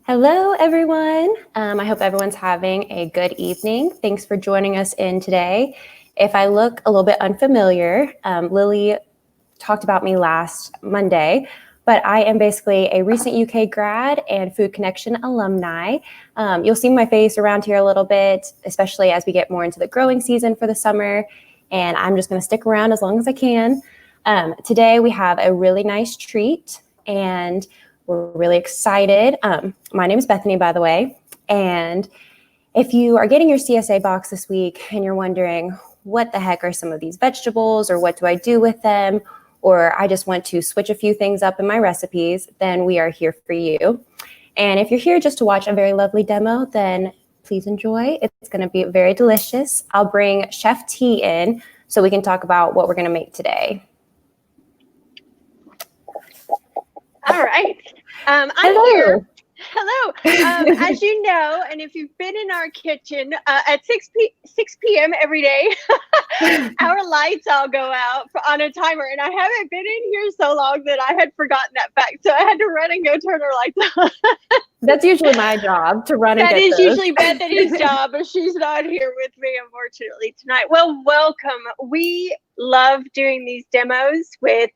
Hello, everyone. I hope everyone's having a good evening. Thanks for joining us in today. If I look a little bit unfamiliar, Lily talked about me last Monday, but I am basically a recent UK grad and Food Connection alumni. You'll see my face around here a little bit, especially as we get more into the growing season for the summer, and I'm just going to stick around as long as I can. Today we have a really nice treat, and we're really excited. My name is Bethany, by the way, and if you are getting your CSA box this week and you're wondering what the heck are some of these vegetables or what do I do with them, or I just want to switch a few things up in my recipes, then we are here for you. And if you're here just to watch a very lovely demo, then please enjoy. It's going to be very delicious. I'll bring Chef T in so we can talk about what we're going to make today. All right. I'm Hello. here. Hello. As you know, and if you've been in our kitchen at 6 p.m. every day, our lights all go out on a timer. And I haven't been in here so long that I had forgotten that fact. So I had to run and go turn our lights on. That's usually my job, to run and get those. That is usually Bethany's job, but she's not here with me, unfortunately, tonight. Well, welcome. We love doing these demos with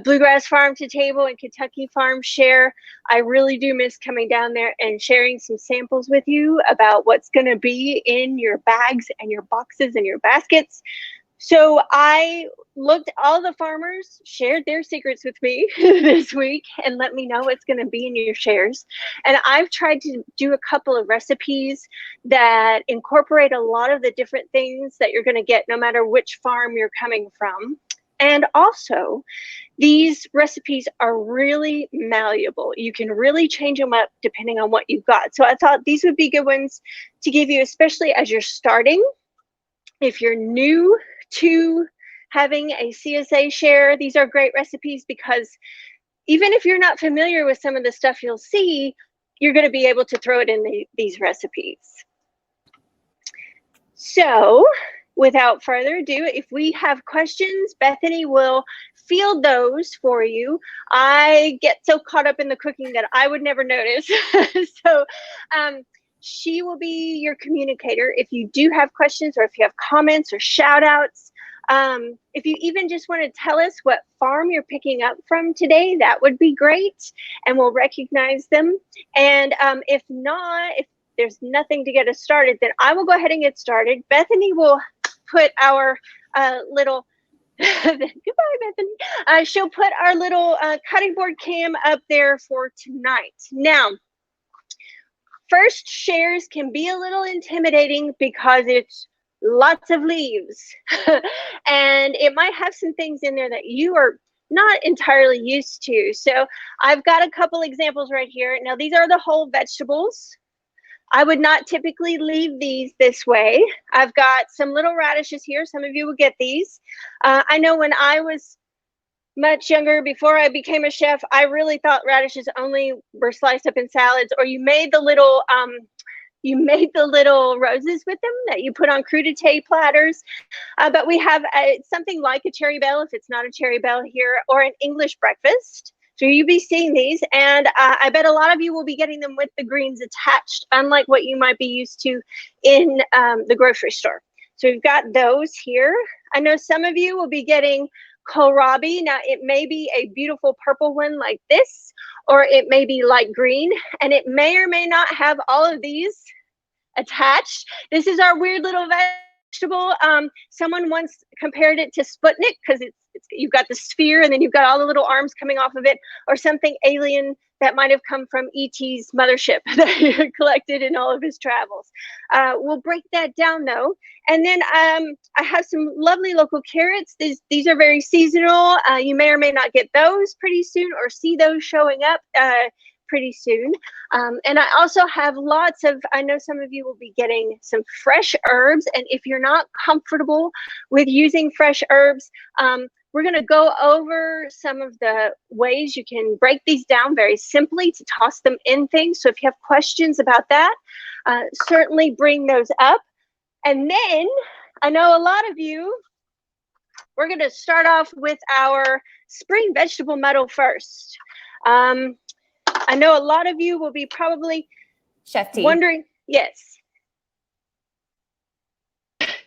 Bluegrass Farm to Table and Kentucky Farm Share. I really do miss coming down there and sharing some samples with you about what's going to be in your bags and your boxes and your baskets. So I looked, all the farmers shared their secrets with me this week and let me know what's going to be in your shares. And I've tried to do a couple of recipes that incorporate a lot of the different things that you're going to get no matter which farm you're coming from. And also, these recipes are really malleable. You can really change them up depending on what you've got. So I thought these would be good ones to give you, especially as you're starting. If you're new to having a CSA share, these are great recipes because even if you're not familiar with some of the stuff you'll see, you're going to be able to throw it in these recipes. So without further ado, if we have questions, Bethany will field those for you. I get so caught up in the cooking that I would never notice. So she will be your communicator. If you do have questions or if you have comments or shout outs, if you even just want to tell us what farm you're picking up from today, that would be great. And we'll recognize them. And if not, if there's nothing to get us started, then I will go ahead and get started. Bethany will put our little, goodbye, Bethany. She'll put our little cutting board cam up there for tonight. Now, first shares can be a little intimidating because it's lots of leaves and it might have some things in there that you are not entirely used to. So I've got a couple examples right here. Now these are the whole vegetables. I would not typically leave these this way. I've got some little radishes here. Some of you will get these. I know when I was much younger, before I became a chef, I really thought radishes only were sliced up in salads, or you made the little roses with them that you put on crudité platters. But we have something like a cherry bell, if it's not a cherry bell here, or an English breakfast. So you'll be seeing these, and I bet a lot of you will be getting them with the greens attached, unlike what you might be used to in the grocery store. So we've got those here. I know some of you will be getting kohlrabi. Now it may be a beautiful purple one like this, or it may be light green, and it may or may not have all of these attached. This is our weird little vegetable. Someone once compared it to Sputnik because it's you've got the sphere and then you've got all the little arms coming off of it, or something alien that might have come from E.T.'s mothership that he collected in all of his travels. We'll break that down though. And then I have some lovely local carrots. These are very seasonal. You may or may not get those pretty soon or see those showing up pretty soon. And I also have lots of, I know some of you will be getting some fresh herbs. And if you're not comfortable with using fresh herbs, we're going to go over some of the ways you can break these down very simply to toss them in things. So if you have questions about that, certainly bring those up. And then I know a lot of you, we're going to start off with our spring vegetable muddle first. I know a lot of you will be probably Chef T. wondering, yes.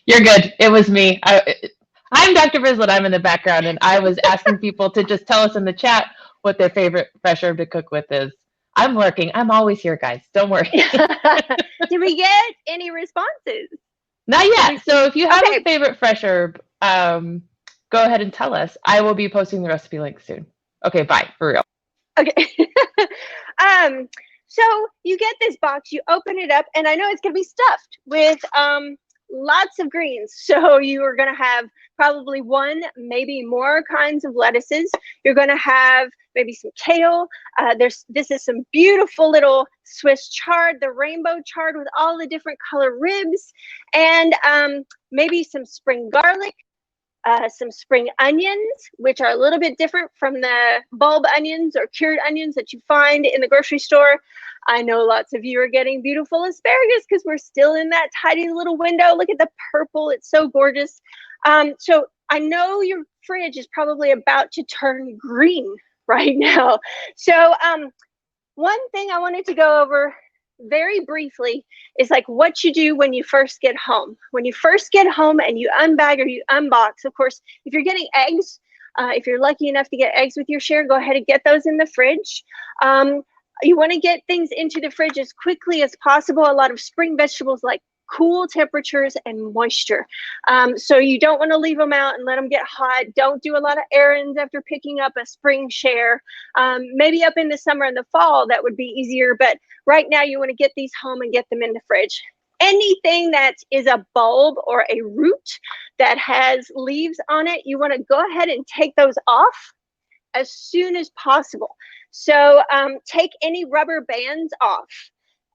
You're good. It was me. I'm Dr. Brislett. I'm in the background, and I was asking people to just tell us in the chat what their favorite fresh herb to cook with is. I'm lurking. I'm always here, guys. Don't worry. Did we get any responses? Not yet. So if you have Okay. a favorite fresh herb, go ahead and tell us. I will be posting the recipe link soon. Okay, bye. For real. Okay. So you get this box, you open it up, and I know it's going to be stuffed with lots of greens. So you are going to have probably one, maybe more kinds of lettuces. You're going to have maybe some kale. This is some beautiful little Swiss chard, the rainbow chard with all the different color ribs, and maybe some spring garlic. Some spring onions, which are a little bit different from the bulb onions or cured onions that you find in the grocery store. I know lots of you are getting beautiful asparagus because we're still in that tiny little window. Look at the purple. It's so gorgeous. So I know your fridge is probably about to turn green right now. So one thing I wanted to go over very briefly is like what you do when you first get home. When you first get home and you unbag or you unbox, of course, if you're getting eggs, if you're lucky enough to get eggs with your share, go ahead and get those in the fridge. You want to get things into the fridge as quickly as possible. A lot of spring vegetables like cool temperatures and moisture. So you don't want to leave them out and let them get hot. Don't do a lot of errands after picking up a spring share. Maybe up in the summer and the fall, that would be easier. But right now you want to get these home and get them in the fridge. Anything that is a bulb or a root that has leaves on it, you want to go ahead and take those off as soon as possible. So take any rubber bands off.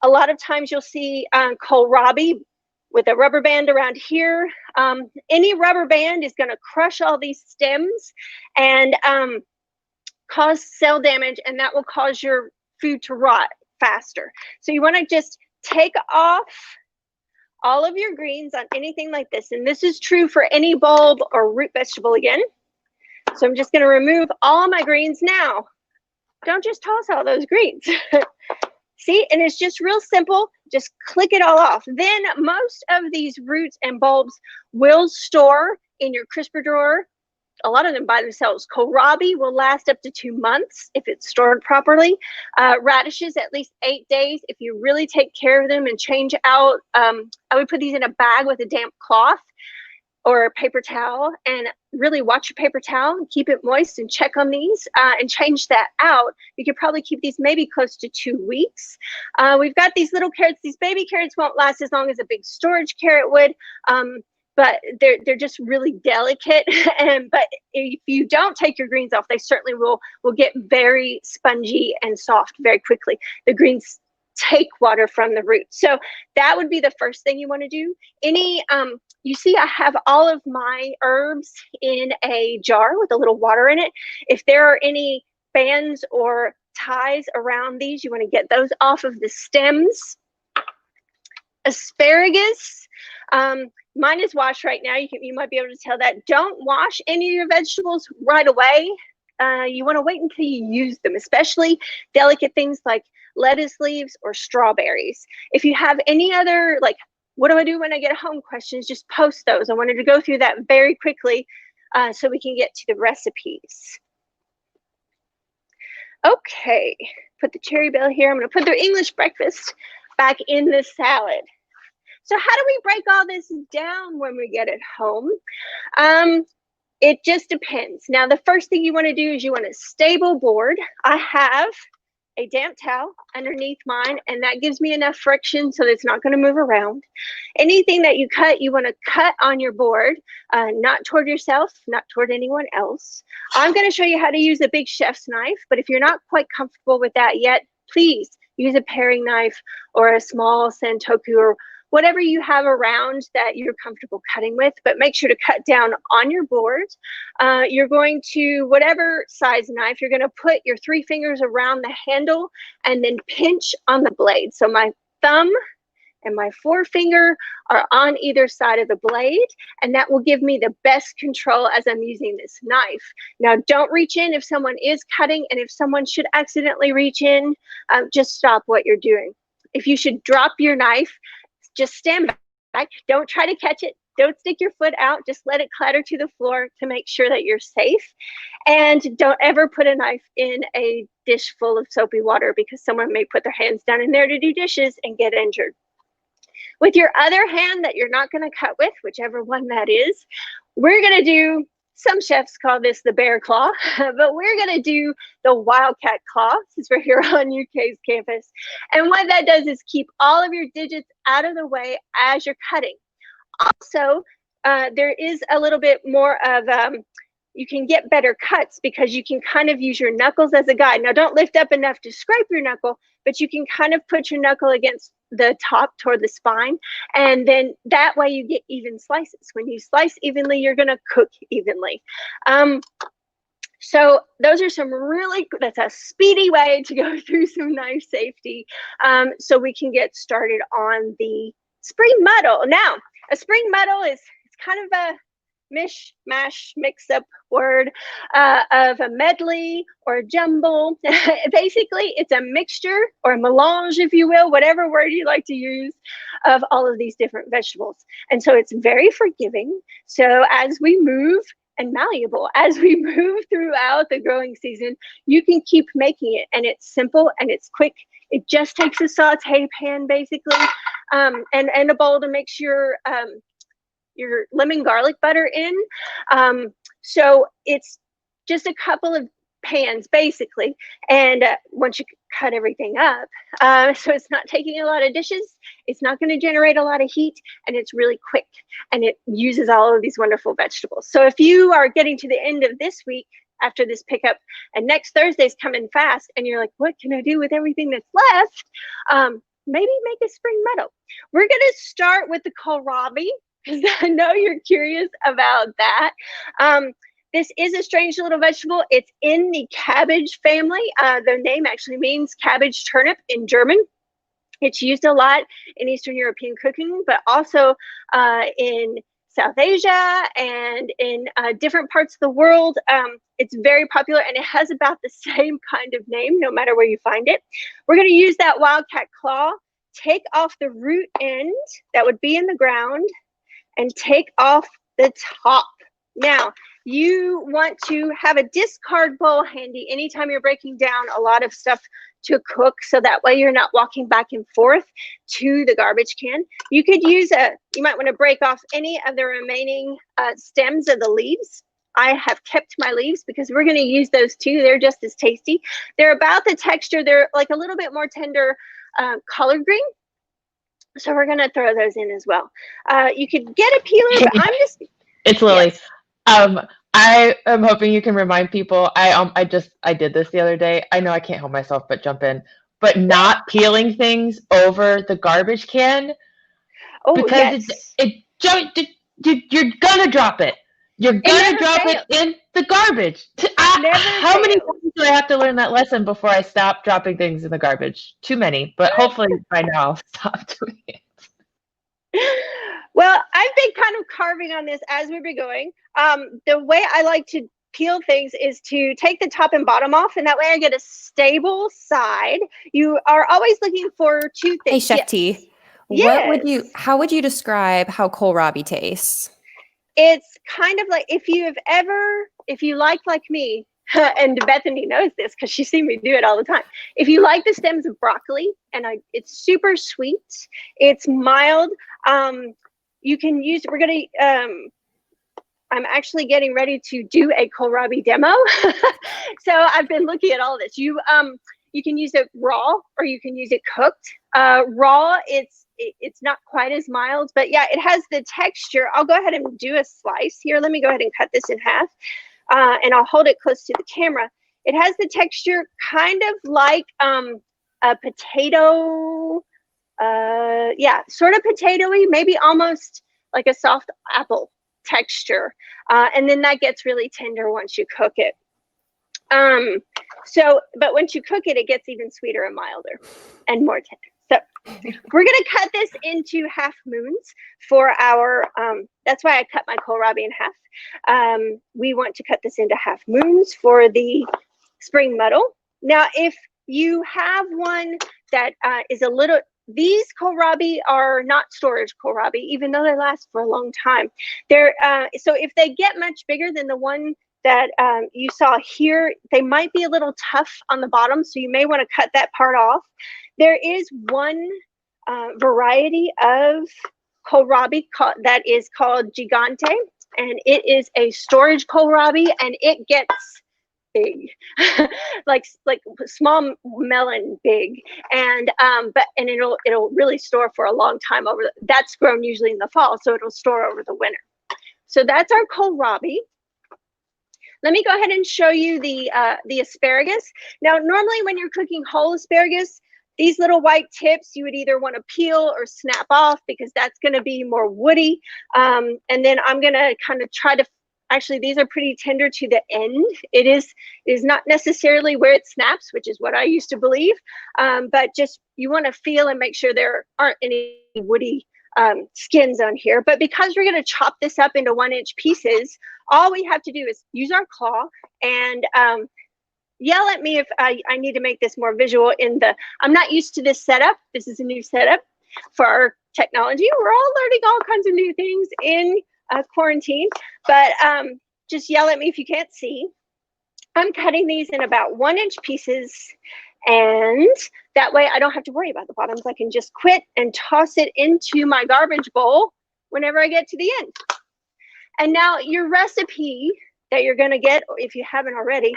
A lot of times you'll see kohlrabi with a rubber band around here. Any rubber band is going to crush all these stems and cause cell damage, and that will cause your food to rot faster. So you want to just take off all of your greens on anything like this. And this is true for any bulb or root vegetable again. So I'm just going to remove all my greens now. Don't just toss all those greens. See, and it's just real simple. Just click it all off. Then most of these roots and bulbs will store in your crisper drawer. A lot of them by themselves. Kohlrabi will last up to 2 months if it's stored properly. Radishes at least 8 days if you really take care of them and change out. I would put these in a bag with a damp cloth or a paper towel, and really watch your paper towel and keep it moist and check on these and change that out. You could probably keep these maybe close to 2 weeks. We've got these little carrots. These baby carrots won't last as long as a big storage carrot would, but they're just really delicate. But if you don't take your greens off, they certainly will get very spongy and soft very quickly. The greens take water from the root. So that would be the first thing you want to do. You see I have all of my herbs in a jar with a little water in it. If there are any bands or ties around these, you want to get those off of the stems. Asparagus, mine is washed right now. You might be able to tell that. Don't wash any of your vegetables right away. You want to wait until you use them, especially delicate things like lettuce leaves or strawberries. If you have any other, like, what do I do when I get home questions, just post those. I wanted to go through that very quickly so we can get to the recipes. Okay, put the cherry bell here. I'm going to put the English breakfast back in the salad. So how do we break all this down when we get it home? It just depends. Now, the first thing you want to do is you want a stable board. I have a damp towel underneath mine, and that gives me enough friction so that it's not going to move around. Anything that you want to cut on your board, not toward yourself, not toward anyone else. I'm going to show you how to use a big chef's knife, but if you're not quite comfortable with that yet, please use a paring knife or a small santoku or whatever you have around that you're comfortable cutting with, but make sure to cut down on your board. You're going to, whatever size knife, you're going to put your 3 fingers around the handle and then pinch on the blade. So my thumb and my forefinger are on either side of the blade, and that will give me the best control as I'm using this knife. Now, don't reach in if someone is cutting, and if someone should accidentally reach in, just stop what you're doing. If you should drop your knife, just stand back. Don't try to catch it. Don't stick your foot out. Just let it clatter to the floor to make sure that you're safe. And don't ever put a knife in a dish full of soapy water, because someone may put their hands down in there to do dishes and get injured. With your other hand that you're not going to cut with, whichever one that is, we're going to do, some chefs call this the bear claw, but we're going to do the wildcat claw, since we're here on UK's campus. And what that does is keep all of your digits out of the way as you're cutting. Also, there is a little bit more of, you can get better cuts because you can kind of use your knuckles as a guide. Now, don't lift up enough to scrape your knuckle, but you can kind of put your knuckle against the top toward the spine, and then that way you get even slices. When you slice evenly, you're going to cook evenly. So those are some really, that's a speedy way to go through some knife safety, so we can get started on the spring muddle. Now, a spring muddle is, it's kind of a mishmash, mix-up word of a medley or a jumble. Basically, it's a mixture or a melange, if you will, whatever word you like to use, of all of these different vegetables. And so it's very forgiving. So as we move, and malleable, as we move throughout the growing season, you can keep making it, and it's simple and it's quick. It just takes a saute pan, basically, and a bowl to mix your lemon garlic butter in. So it's just a couple of pans, basically, and once you cut everything up, so it's not taking a lot of dishes, it's not going to generate a lot of heat, and it's really quick, and it uses all of these wonderful vegetables. So if you are getting to the end of this week after this pickup, and next Thursday's coming fast, and you're like, what can I do with everything that's left? Maybe make a spring muddle. We're going to start with the kohlrabi, because I know you're curious about that. This is a strange little vegetable. It's in the cabbage family. The name actually means cabbage turnip in German. It's used a lot in Eastern European cooking, but also in South Asia and in different parts of the world. It's very popular, and it has about the same kind of name no matter where you find it. We're going to use that wildcat claw, take off the root end that would be in the ground, and take off the top. Now, you want to have a discard bowl handy anytime you're breaking down a lot of stuff to cook, so that way you're not walking back and forth to the garbage can. You could use you might want to break off any of the remaining stems of the leaves. I have kept my leaves because we're going to use those too. They're just as tasty. They're about the texture. They're like a little bit more tender collard green. So we're going to throw those in as well. You could get a peeler, but I'm just... It's Lily. Yes. I am hoping you can remind people. I did this the other day. I know I can't help myself but jump in, but not peeling things over the garbage can, because you're gonna drop it. You're gonna drop it in the garbage. How many times do I have to learn that lesson before I stop dropping things in the garbage? Too many, but hopefully by now I'll stop doing it. Well, I've been kind of carving on this as we've been going. The way I like to peel things is to take the top and bottom off, and that way I get a stable side. You are always looking for two things. Hey, Chef T, how would you describe how kohlrabi tastes? It's kind of like, if you like me, and Bethany knows this because she's seen me do it all the time. If you like the stems of broccoli, and it's super sweet, it's mild. You can use, I'm actually getting ready to do a kohlrabi demo. So I've been looking at all this. You can use it raw, or you can use it cooked. Raw, it's not quite as mild, but yeah, it has the texture. I'll go ahead and do a slice here. Let me go ahead and cut this in half, and I'll hold it close to the camera. It has the texture kind of like a potato, sort of potatoey, maybe almost like a soft apple texture. And then that gets really tender once you cook it. But once you cook it, it gets even sweeter and milder and more tender. So We're gonna cut this into half moons for our, that's why I cut my kohlrabi in half. We want to cut this into half moons for the spring muddle. Now, if you have one that is a little, these kohlrabi are not storage kohlrabi, even though they last for a long time. They're, so if they get much bigger than the one that you saw here, they might be a little tough on the bottom, so you may want to cut that part off. There is one variety of kohlrabi that is called gigante, and it is a storage kohlrabi, and it gets big, like small melon big, and it'll really store for a long time over. That's grown usually in the fall, so it'll store over the winter. So that's our kohlrabi. Let me go ahead and show you the asparagus. Now, normally when you're cooking whole asparagus, these little white tips you would either want to peel or snap off because that's going to be more woody. And then I'm going to kind of try to, actually these are pretty tender to the end. It is not necessarily where it snaps, which is what I used to believe, but just you want to feel and make sure there aren't any woody skins on here. But because we're going to chop this up into 1-inch pieces, all we have to do is use our claw and yell at me if I need to make this more visual. I'm not used to this setup. This is a new setup for our technology. We're all learning all kinds of new things in quarantine, but just yell at me if you can't see. I'm cutting these in about 1-inch pieces, and that way I don't have to worry about the bottoms. I can just quit and toss it into my garbage bowl whenever I get to the end. And now your recipe that you're gonna get, if you haven't already,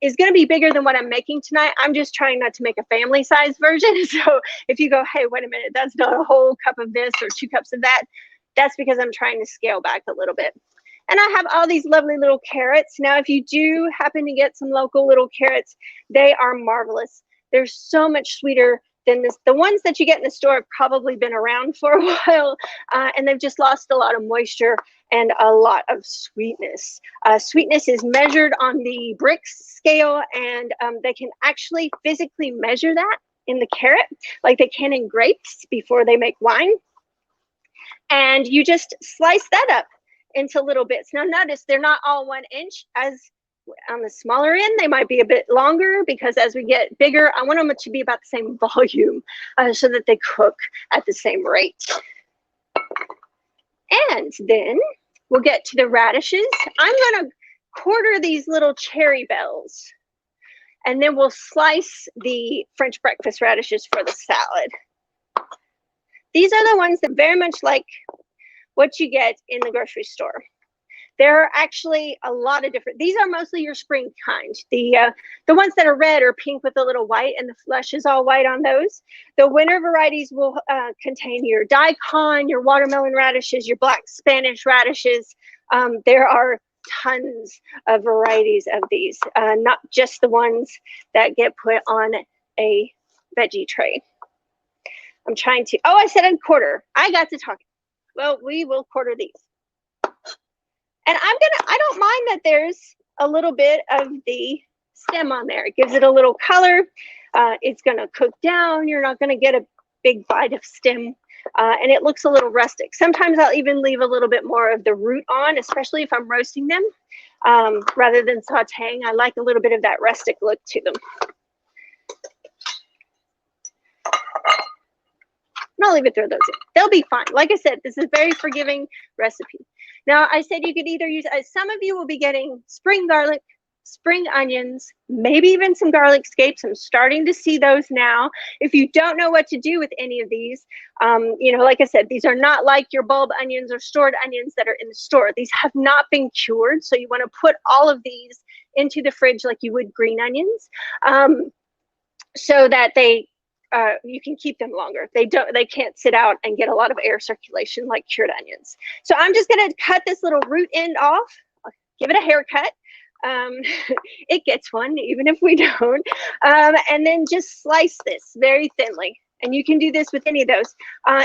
is gonna be bigger than what I'm making tonight. I'm just trying not to make a family size version. So if you go, hey, wait a minute, that's not a whole cup of this or 2 cups of that, that's because I'm trying to scale back a little bit. And I have all these lovely little carrots. Now, if you do happen to get some local little carrots, they are marvelous. They're so much sweeter than this. The ones that you get in the store have probably been around for a while, and they've just lost a lot of moisture and a lot of sweetness. Sweetness is measured on the Brix scale, and they can actually physically measure that in the carrot, like they can in grapes before they make wine. And you just slice that up into little bits. Now notice they're not all 1 inch. As on the smaller end, they might be a bit longer because as we get bigger, I want them to be about the same volume so that they cook at the same rate. And then we'll get to the radishes. I'm gonna quarter these little cherry bells, and then we'll slice the French breakfast radishes for the salad. These are the ones that very much like what you get in the grocery store. There are actually a lot of different, these are mostly your spring kind. The ones that are red or pink with a little white, and the flesh is all white on those. The winter varieties will contain your daikon, your watermelon radishes, your black Spanish radishes. There are tons of varieties of these, not just the ones that get put on a veggie tray. I'm trying to, oh, I said a quarter. I got to talk. Well, we will quarter these. And I don't mind that there's a little bit of the stem on there. It gives it a little color. It's gonna cook down. You're not gonna get a big bite of stem. And it looks a little rustic. Sometimes I'll even leave a little bit more of the root on, especially if I'm roasting them, rather than sauteing. I like a little bit of that rustic look to them. And I'll even throw those in. They'll be fine. Like I said, this is a very forgiving recipe. Now, I said you could either use, some of you will be getting spring garlic, spring onions, maybe even some garlic scapes. I'm starting to see those now. If you don't know what to do with any of these, you know, like I said, these are not like your bulb onions or stored onions that are in the store. These have not been cured. So you want to put all of these into the fridge like you would green onions, so that you can keep them longer. They can't sit out and get a lot of air circulation like cured onions. So I'm just going to cut this little root end off, give it a haircut. It gets one even if we don't. And then just slice this very thinly. And you can do this with any of those.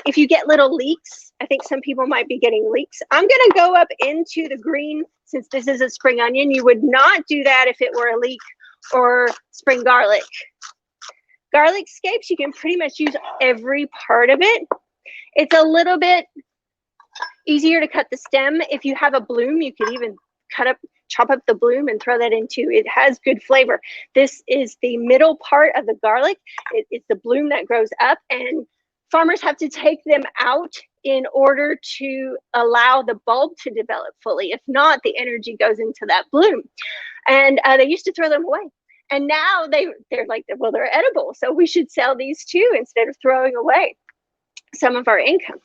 If you get little leeks, I think some people might be getting leeks. I'm going to go up into the green since this is a spring onion. You would not do that if it were a leek or spring garlic. garlic scapes, you can pretty much use every part of it. It's a little bit easier to cut the stem. If you have a bloom, you could even chop up the bloom and throw that into. It has good flavor. This is the middle part of the garlic. It's the bloom that grows up, and farmers have to take them out in order to allow the bulb to develop fully. If not, the energy goes into that bloom. And they used to throw them away. And now they're like, well, they're edible. So we should sell these too instead of throwing away some of our income.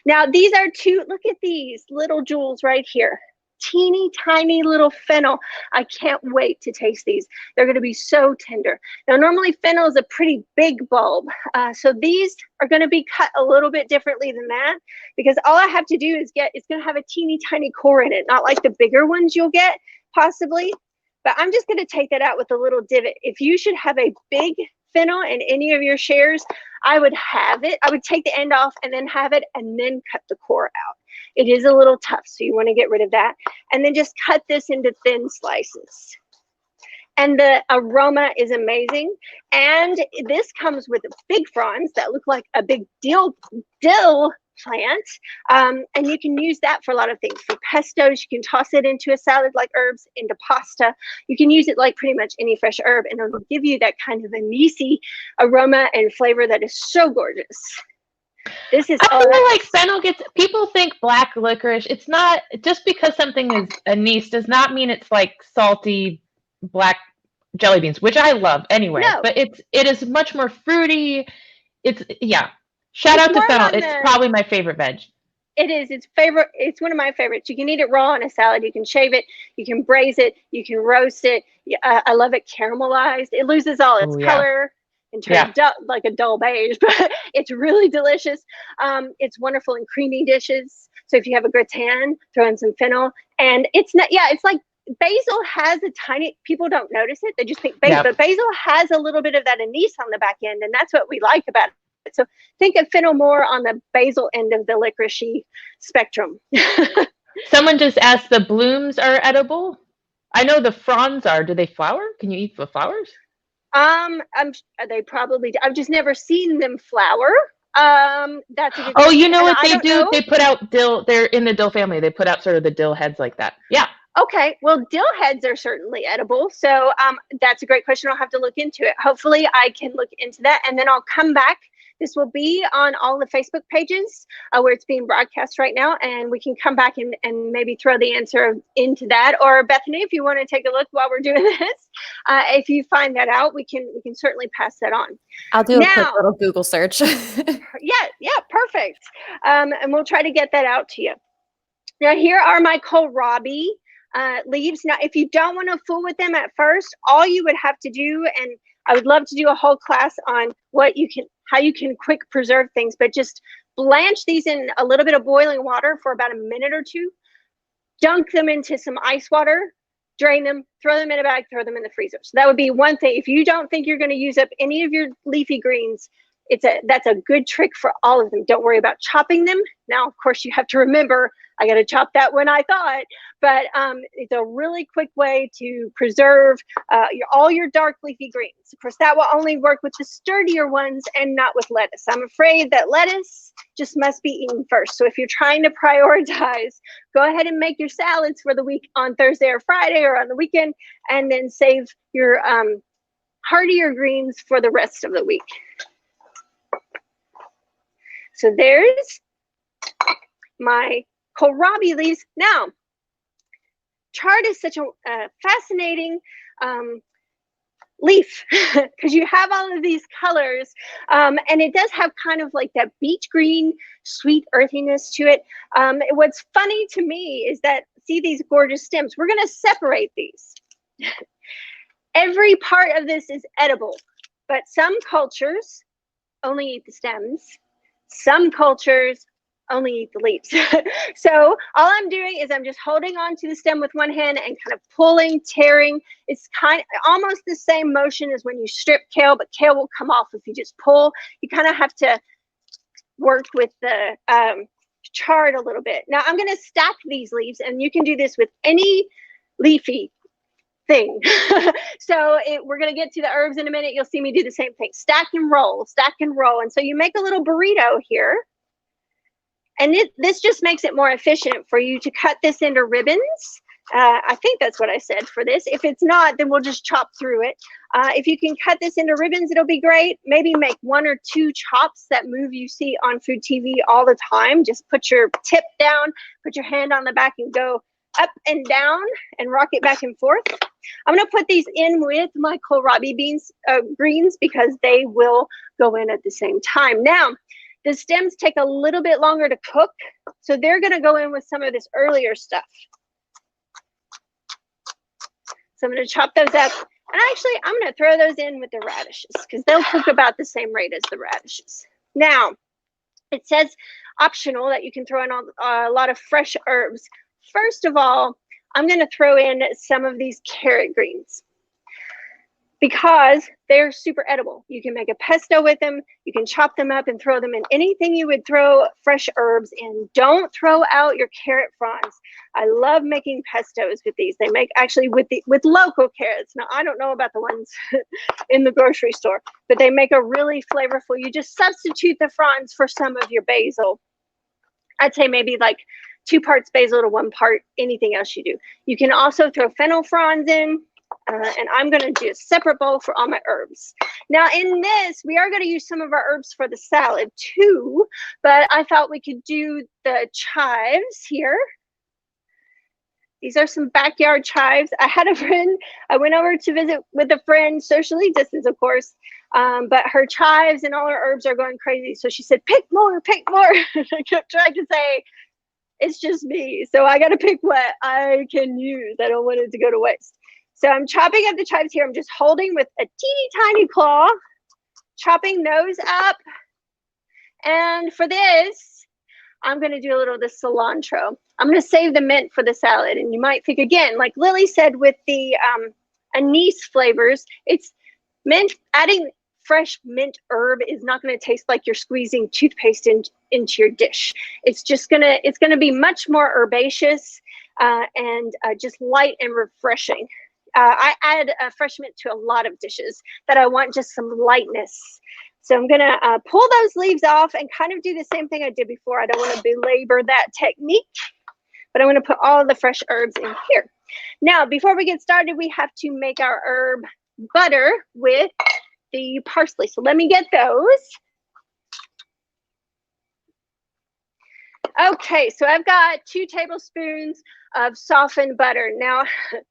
Now, these are look at these little jewels right here. Teeny tiny little fennel. I can't wait to taste these. They're going to be so tender. Now, normally fennel is a pretty big bulb. So these are going to be cut a little bit differently than that, because all I have to do is it's going to have a teeny tiny core in it, not like the bigger ones you'll get possibly. But I'm just going to take that out with a little divot. If you should have a big fennel in any of your shares, I would take the end off and then have it and then cut the core out. It is a little tough, so you want to get rid of that. And then just cut this into thin slices. And the aroma is amazing. And this comes with big fronds that look like a big dill plant. And you can use that for a lot of things. For pestos, you can toss it into a salad like herbs, into pasta. You can use it like pretty much any fresh herb, and it'll give you that kind of anisey aroma and flavor that is so gorgeous. This is I feel like fennel people think black licorice. It's not, just because something is anise does not mean it's like salty black jelly beans, which I love anyway. No. But it is much more fruity. Shout out to fennel. It's probably my favorite veg. It is. It's one of my favorites. You can eat it raw in a salad. You can shave it. You can braise it. You can roast it. I love it caramelized. It loses all its color and turns like a dull beige, but it's really delicious. It's wonderful in creamy dishes. So if you have a gratin, throw in some fennel. And it's like basil has a tiny, people don't notice it. They just think basil, but basil has a little bit of that anise on the back end. And that's what we like about it. So think of fennel more on the basil end of the licoricey spectrum. Someone just asked, the blooms are edible? I know the fronds are. Do they flower? Can you eat the flowers? They probably do. I've just never seen them flower. That's a good question. You know what they do? They put out dill. They're in the dill family. They put out sort of the dill heads like that. Yeah. Okay. Well, dill heads are certainly edible. So that's a great question. I'll have to look into it. Hopefully I can look into that, and then I'll come back. This will be on all the Facebook pages where it's being broadcast right now, and we can come back and maybe throw the answer into that. Or Bethany, if you want to take a look while we're doing this, if you find that out, we can certainly pass that on. I'll do a quick little Google search. Yeah, perfect. And we'll try to get that out to you. Now, here are my kohlrabi leaves. Now, if you don't want to fool with them at first, all you would have to do, and I would love to do a whole class on how you can quick preserve things, but just blanch these in a little bit of boiling water for about a minute or two, dunk them into some ice water, drain them, throw them in a bag, throw them in the freezer. So that would be one thing. If you don't think you're going to use up any of your leafy greens, that's a good trick for all of them. Don't worry about chopping them. Now, of course, you have to remember, I got to chop that when I thought, but it's a really quick way to preserve all your dark leafy greens. Of course, that will only work with the sturdier ones and not with lettuce. I'm afraid that lettuce just must be eaten first. So if you're trying to prioritize, go ahead and make your salads for the week on Thursday or Friday or on the weekend, and then save your heartier greens for the rest of the week. So there's my kohlrabi leaves. Now, chard is such a fascinating leaf because you have all of these colors, and it does have kind of like that beach green, sweet earthiness to it. What's funny to me is that, see these gorgeous stems? We're going to separate these. Every part of this is edible, but some cultures only eat the stems. Some cultures only eat the leaves. So all I'm doing is I'm just holding on to the stem with one hand and kind of pulling, tearing. It's kind of almost the same motion as when you strip kale, but kale will come off if you just pull. You kind of have to work with the chard a little bit. Now I'm going to stack these leaves, and you can do this with any leafy thing. So we're going to get to the herbs in a minute. You'll see me do the same thing. Stack and roll, stack and roll. And so you make a little burrito here. And this just makes it more efficient for you to cut this into ribbons. I think that's what I said for this. If it's not, then we'll just chop through it. If you can cut this into ribbons, it'll be great. Maybe make 1 or 2 chops, that move you see on food TV all the time. Just put your tip down, put your hand on the back and go up and down and rock it back and forth. I'm going to put these in with my kohlrabi greens because they will go in at the same time. Now, the stems take a little bit longer to cook, so they're going to go in with some of this earlier stuff. So I'm going to chop those up. And actually, I'm going to throw those in with the radishes because they'll cook about the same rate as the radishes. Now, it says optional that you can throw in a lot of fresh herbs. First of all, I'm going to throw in some of these carrot greens because they're super edible. You can make a pesto with them. You can chop them up and throw them in anything you would throw fresh herbs in. Don't throw out your carrot fronds. I love making pestos with these. They make actually with local carrots. Now, I don't know about the ones in the grocery store, but they make a really flavorful. You just substitute the fronds for some of your basil. I'd say maybe like 2 parts basil to 1 part anything else you do. You can also throw fennel fronds in. And I'm going to do a separate bowl for all my herbs. Now in this, we are going to use some of our herbs for the salad too, but I thought we could do the chives here. These are some backyard chives. I had a friend, I went over to visit with a friend, socially distanced of course, but her chives and all her herbs are going crazy. So she said, pick more, pick more. I kept trying to say, it's just me. So I got to pick what I can use. I don't want it to go to waste. So I'm chopping up the chives here. I'm just holding with a teeny tiny claw, chopping those up. And for this, I'm going to do a little of the cilantro. I'm going to save the mint for the salad. And you might think, again, like Lily said, with the anise flavors, it's mint. Adding fresh mint herb is not going to taste like you're squeezing toothpaste into your dish. It's just going to be much more herbaceous and just light and refreshing. I add fresh mint to a lot of dishes that I want just some lightness. So I'm going to pull those leaves off and kind of do the same thing I did before. I don't want to belabor that technique, but I'm going to put all the fresh herbs in here. Now, before we get started, we have to make our herb butter with the parsley. So let me get those. Okay, so I've got 2 tablespoons of softened butter. Now,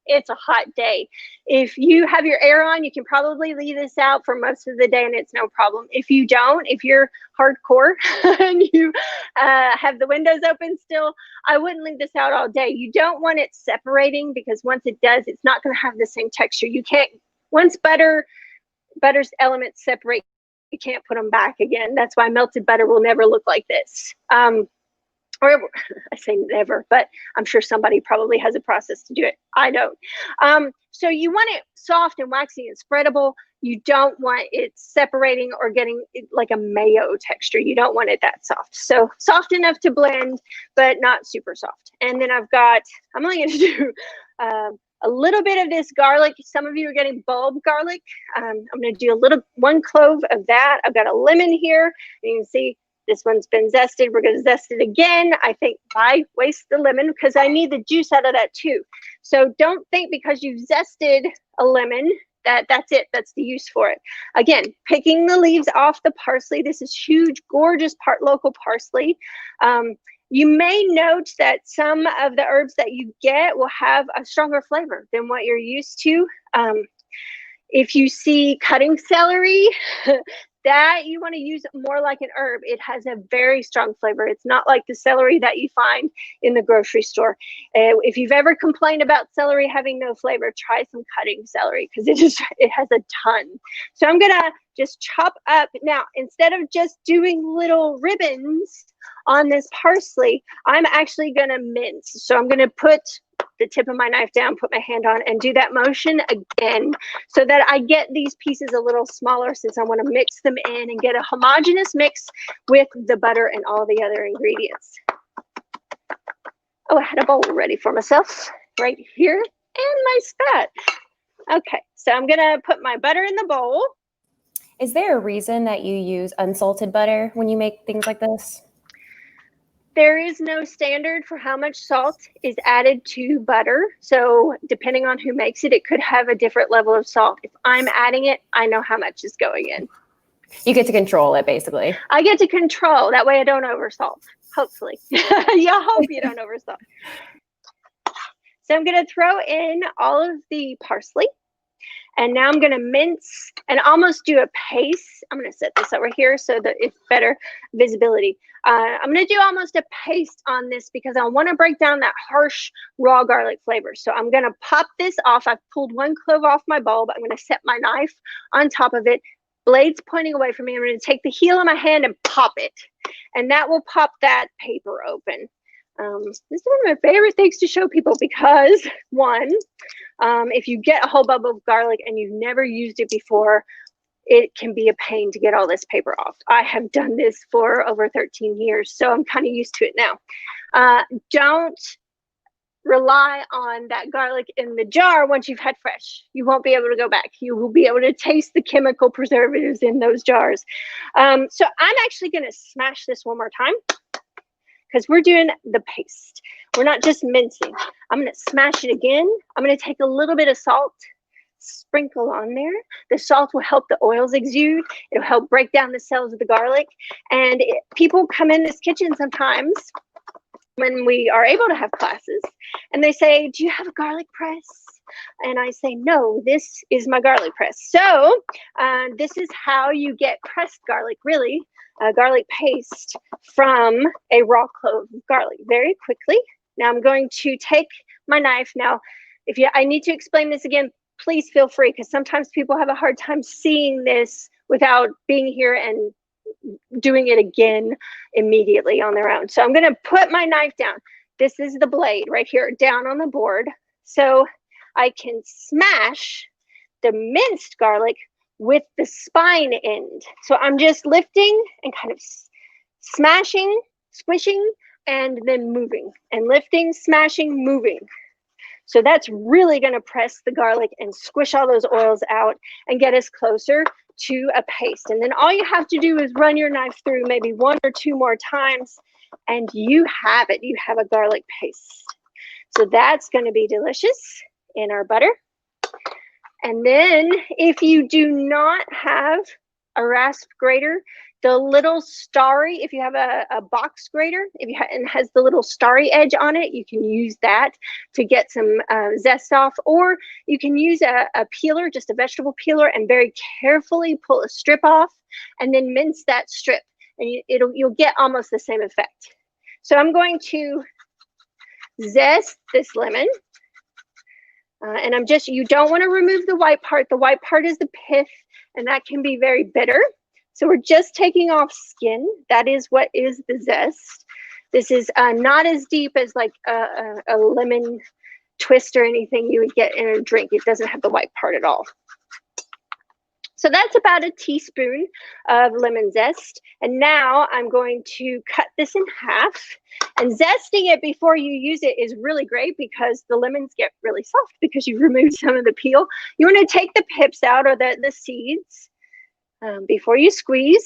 it's a hot day. If you have your air on, you can probably leave this out for most of the day and it's no problem. If you don't, if you're hardcore and you have the windows open still, I wouldn't leave this out all day. You don't want it separating because once it does, it's not going to have the same texture. You can't, once butter's elements separate, you can't put them back again. That's why melted butter will never look like this. Or I say never, but I'm sure somebody probably has a process to do it. I don't. So you want it soft and waxy and spreadable. You don't want it separating or getting like a mayo texture. You don't want it that soft. So soft enough to blend, but not super soft. And then I'm only going to do a little bit of this garlic. Some of you are getting bulb garlic. I'm going to do 1 clove of that. I've got a lemon here. You can see this one's been zested. We're going to zest it again. I think why waste the lemon because I need the juice out of that too. So don't think because you've zested a lemon that's it. That's the use for it. Again, picking the leaves off the parsley. This is huge, gorgeous local parsley. You may note that some of the herbs that you get will have a stronger flavor than what you're used to. If you see cutting celery, that you want to use more like an herb. It has a very strong flavor. It's not like the celery that you find in the grocery store. If you've ever complained about celery having no flavor, try some cutting celery because it has a ton. So I'm going to just chop up. Now, instead of just doing little ribbons on this parsley, I'm actually going to mince. So I'm going to put the tip of my knife down, put my hand on, and do that motion again so that I get these pieces a little smaller since I want to mix them in and get a homogeneous mix with the butter and all the other ingredients. Oh, I had a bowl ready for myself right here and my spat. Okay, so I'm gonna put my butter in the bowl. Is there a reason that you use unsalted butter when you make things like this? There is no standard for how much salt is added to butter. So depending on who makes it, it could have a different level of salt. If I'm adding it, I know how much is going in. You get to control it, basically. I get to control. That way I don't oversalt, hopefully. You hope you don't oversalt. So I'm going to throw in all of the parsley. And now I'm going to mince and almost do a paste. I'm going to set this over here so that it's better visibility. I'm going to do almost a paste on this because I want to break down that harsh raw garlic flavor. So I'm going to pop this off. I've pulled one clove off my bowl, but I'm going to set my knife on top of it. Blades pointing away from me. I'm going to take the heel of my hand and pop it. And that will pop that paper open. This is one of my favorite things to show people because, one, if you get a whole bulb of garlic and you've never used it before, it can be a pain to get all this paper off. I have done this for over 13 years, so I'm kind of used to it now. Don't rely on that garlic in the jar once you've had fresh. You won't be able to go back. You will be able to taste the chemical preservatives in those jars. So I'm actually going to smash this one more time, because we're doing the paste. We're not just mincing. I'm going to smash it again. I'm going to take a little bit of salt, sprinkle on there. The salt will help the oils exude. It'll help break down the cells of the garlic. And people come in this kitchen sometimes when we are able to have classes, and they say, do you have a garlic press? And I say, no, this is my garlic press. So this is how you get pressed garlic, really, garlic paste from a raw clove of garlic very quickly. Now I'm going to take my knife. Now, I need to explain this again, please feel free, because sometimes people have a hard time seeing this without being here and doing it again immediately on their own. So I'm going to put my knife down. This is the blade right here down on the board. So I can smash the minced garlic with the spine end. So I'm just lifting and kind of smashing, squishing, and then moving, and lifting, smashing, moving. So that's really going to press the garlic and squish all those oils out and get us closer to a paste. And then all you have to do is run your knife through maybe one or two more times, and you have it. You have a garlic paste. So that's going to be delicious in our butter. And then if you do not have a rasp grater, the little starry, if you have a box grater, and has the little starry edge on it, you can use that to get some zest off. Or you can use a peeler, just a vegetable peeler, and very carefully pull a strip off and then mince that strip, and you'll get almost the same effect. So I'm going to zest this lemon. And you don't want to remove the white part. The white part is the pith, and that can be very bitter. So we're just taking off skin. That is what is the zest. This is not as deep as like a lemon twist or anything you would get in a drink. It doesn't have the white part at all. So that's about a teaspoon of lemon zest. And now I'm going to cut this in half. And zesting it before you use it is really great because the lemons get really soft because you've removed some of the peel. You want to take the pips out, or the seeds, before you squeeze,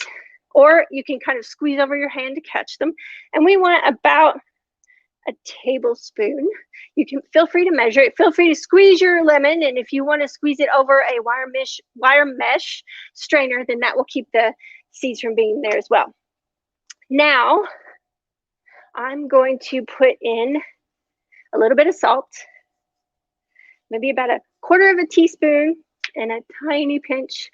or you can kind of squeeze over your hand to catch them. And we want about a tablespoon. You can feel free to measure it. Feel free to squeeze your lemon, and if you want to squeeze it over a wire mesh strainer, then that will keep the seeds from being there as well. Now I'm going to put in a little bit of salt, maybe about a quarter of a teaspoon, and a tiny pinch,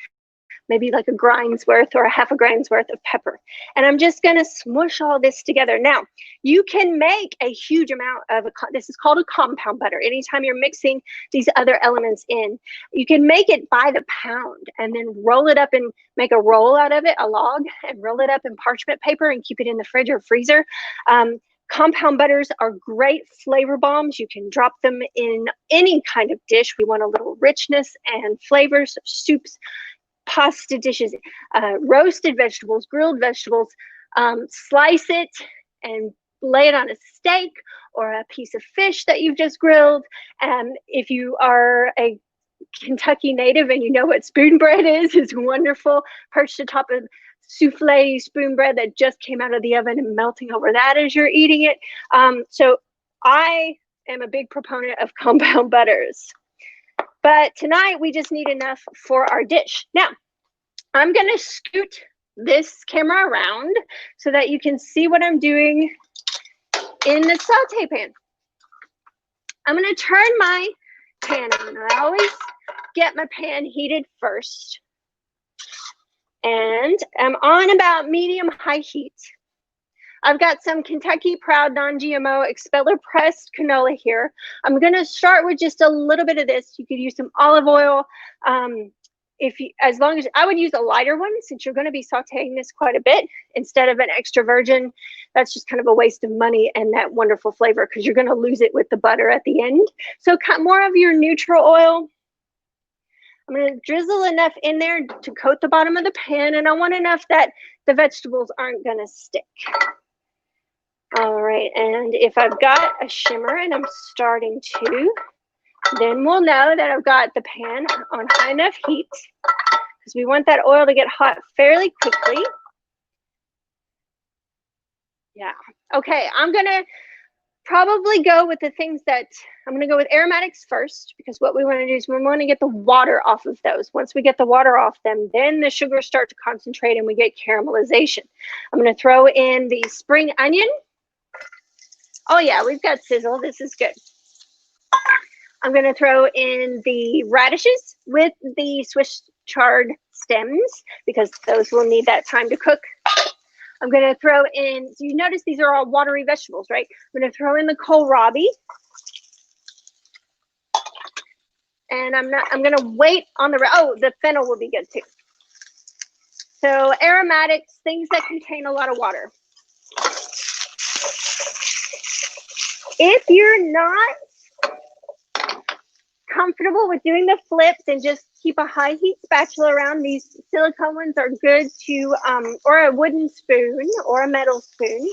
maybe like a grind's worth or a half a grind's worth of pepper. And I'm just going to smush all this together. Now, you can make a huge amount of, this is called a compound butter. Anytime you're mixing these other elements in, you can make it by the pound and then roll it up and make a roll out of it, a log, and roll it up in parchment paper and keep it in the fridge or freezer. Compound butters are great flavor bombs. You can drop them in any kind of dish. We want a little richness and flavors, soups, pasta dishes, roasted vegetables, grilled vegetables. Slice it and lay it on a steak or a piece of fish that you've just grilled. And if you are a Kentucky native and you know what spoon bread is. It's wonderful, perched atop of souffle spoon bread that just came out of the oven and melting over that as you're eating it. So I am a big proponent of compound butters. But tonight we just need enough for our dish. Now, I'm going to scoot this camera around so that you can see what I'm doing in the saute pan. I'm going to turn my pan on. I always get my pan heated first. And I'm on about medium-high heat. I've got some Kentucky Proud non-GMO expeller pressed canola here. I'm going to start with just a little bit of this. You could use some olive oil. As long as I would use a lighter one, since you're going to be sauteing this quite a bit instead of an extra virgin. That's just kind of a waste of money and that wonderful flavor because you're going to lose it with the butter at the end. So cut more of your neutral oil. I'm going to drizzle enough in there to coat the bottom of the pan, and I want enough that the vegetables aren't going to stick. All right, and if I've got a shimmer and I'm starting to, then we'll know that I've got the pan on high enough heat because we want that oil to get hot fairly quickly. Yeah. Okay, I'm going to probably go with the things that I'm going to go with aromatics first, because what we want to do is we want to get the water off of those. Once we get the water off them, then the sugars start to concentrate and we get caramelization. I'm going to throw in the spring onion. Oh yeah, we've got sizzle. This is good. I'm going to throw in the radishes with the Swiss chard stems because those will need that time to cook. I'm going to throw in, so you notice these are all watery vegetables, right? I'm going to throw in the kohlrabi. And I'm going to wait on the fennel will be good too. So aromatics, things that contain a lot of water. If you're not comfortable with doing the flips and just keep a high heat spatula around, these silicone ones are good to, or a wooden spoon or a metal spoon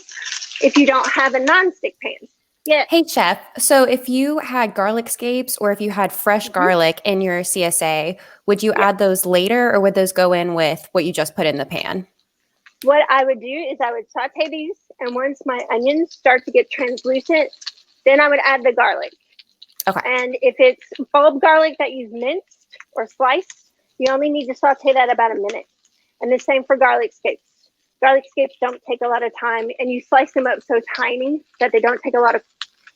if you don't have a non-stick pan. Yeah. Hey, Chef. So if you had garlic scapes or if you had fresh garlic in your CSA, would you add those later or would those go in with what you just put in the pan? What I would do is I would saute these, and once my onions start to get translucent, then I would add the garlic. Okay. And if it's bulb garlic that you've minced or sliced, you only need to saute that about a minute. And the same for garlic scapes. Garlic scapes don't take a lot of time, and you slice them up so tiny that they don't take a lot of,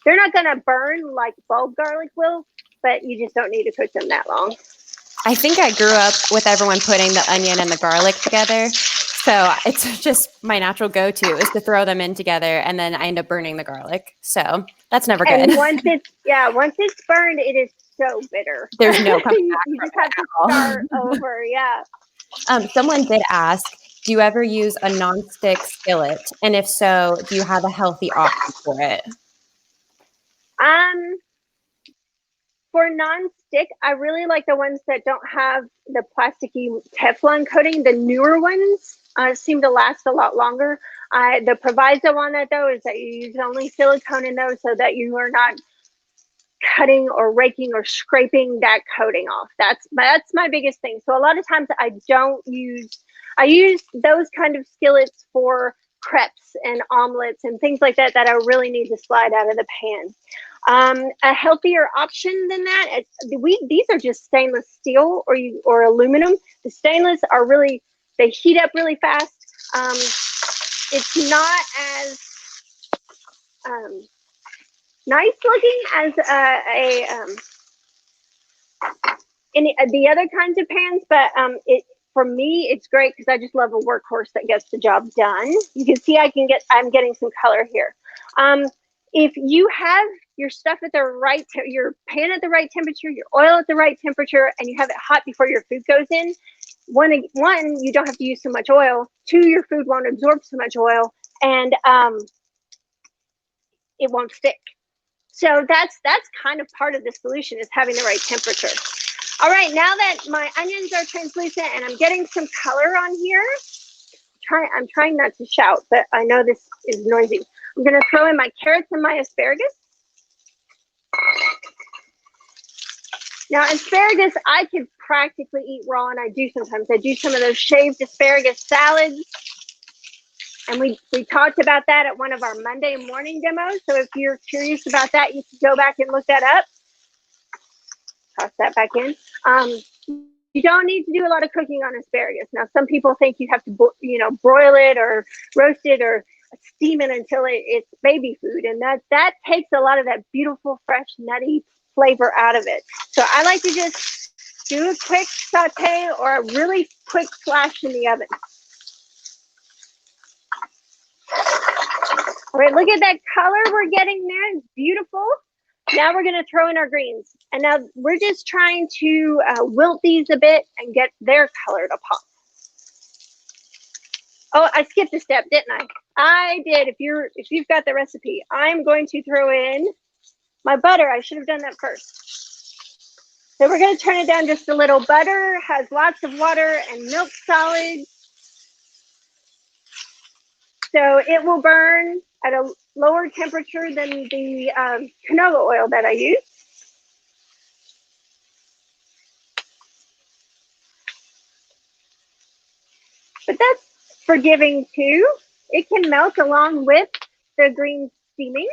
they're not going to burn like bulb garlic will, but you just don't need to cook them that long. I think I grew up with everyone putting the onion and the garlic together. So it's just my natural go-to is to throw them in together, and then I end up burning the garlic. So that's never good. And once it's burned, it is so bitter. There's no coming back. You just have to start over. Yeah. Someone did ask, do you ever use a non-stick skillet? And if so, do you have a healthy option for it? For non-stick, I really like the ones that don't have the plasticky Teflon coating. The newer ones seem to last a lot longer. The proviso on that, though, is that you use only silicone in those so that you are not cutting or raking or scraping that coating off. That's my biggest thing. So a lot of times I use those kind of skillets for crepes and omelets and things like that I really need to slide out of the pan. A healthier option than that, these are just stainless steel or aluminum. The stainless are really, they heat up really fast. It's not as nice looking as any the other kinds of pans, but for me, it's great because I just love a workhorse that gets the job done. You can see I'm getting some color here. If you have your stuff at the right, your pan at the right temperature, your oil at the right temperature, and you have it hot before your food goes in, one, you don't have to use so much oil. Two, your food won't absorb so much oil, and it won't stick. So that's kind of part of the solution, is having the right temperature. All right, now that my onions are translucent and I'm getting some color on here, I'm trying not to shout, but I know this is noisy. I'm going to throw in my carrots and my asparagus. Now, asparagus, I could practically eat raw, and I do sometimes. I do some of those shaved asparagus salads. And we talked about that at one of our Monday morning demos. So if you're curious about that, you can go back and look that up. Toss that back in. You don't need to do a lot of cooking on asparagus. Now, some people think you have to, broil it or roast it or steam it until it's baby food. And that takes a lot of that beautiful, fresh, nutty flavor out of it. So I like to just do a quick saute or a really quick flash in the oven. All right, look at that color we're getting there. It's beautiful. Now we're going to throw in our greens. And now we're just trying to wilt these a bit and get their color to pop. Oh, I skipped a step, didn't I? I did. If you've got the recipe, I'm going to throw in my butter. I should have done that first. So we're going to turn it down just a little. Butter has lots of water and milk solids. So it will burn at a lower temperature than the canola oil that I use. But that's forgiving too. It can melt along with the green steaming.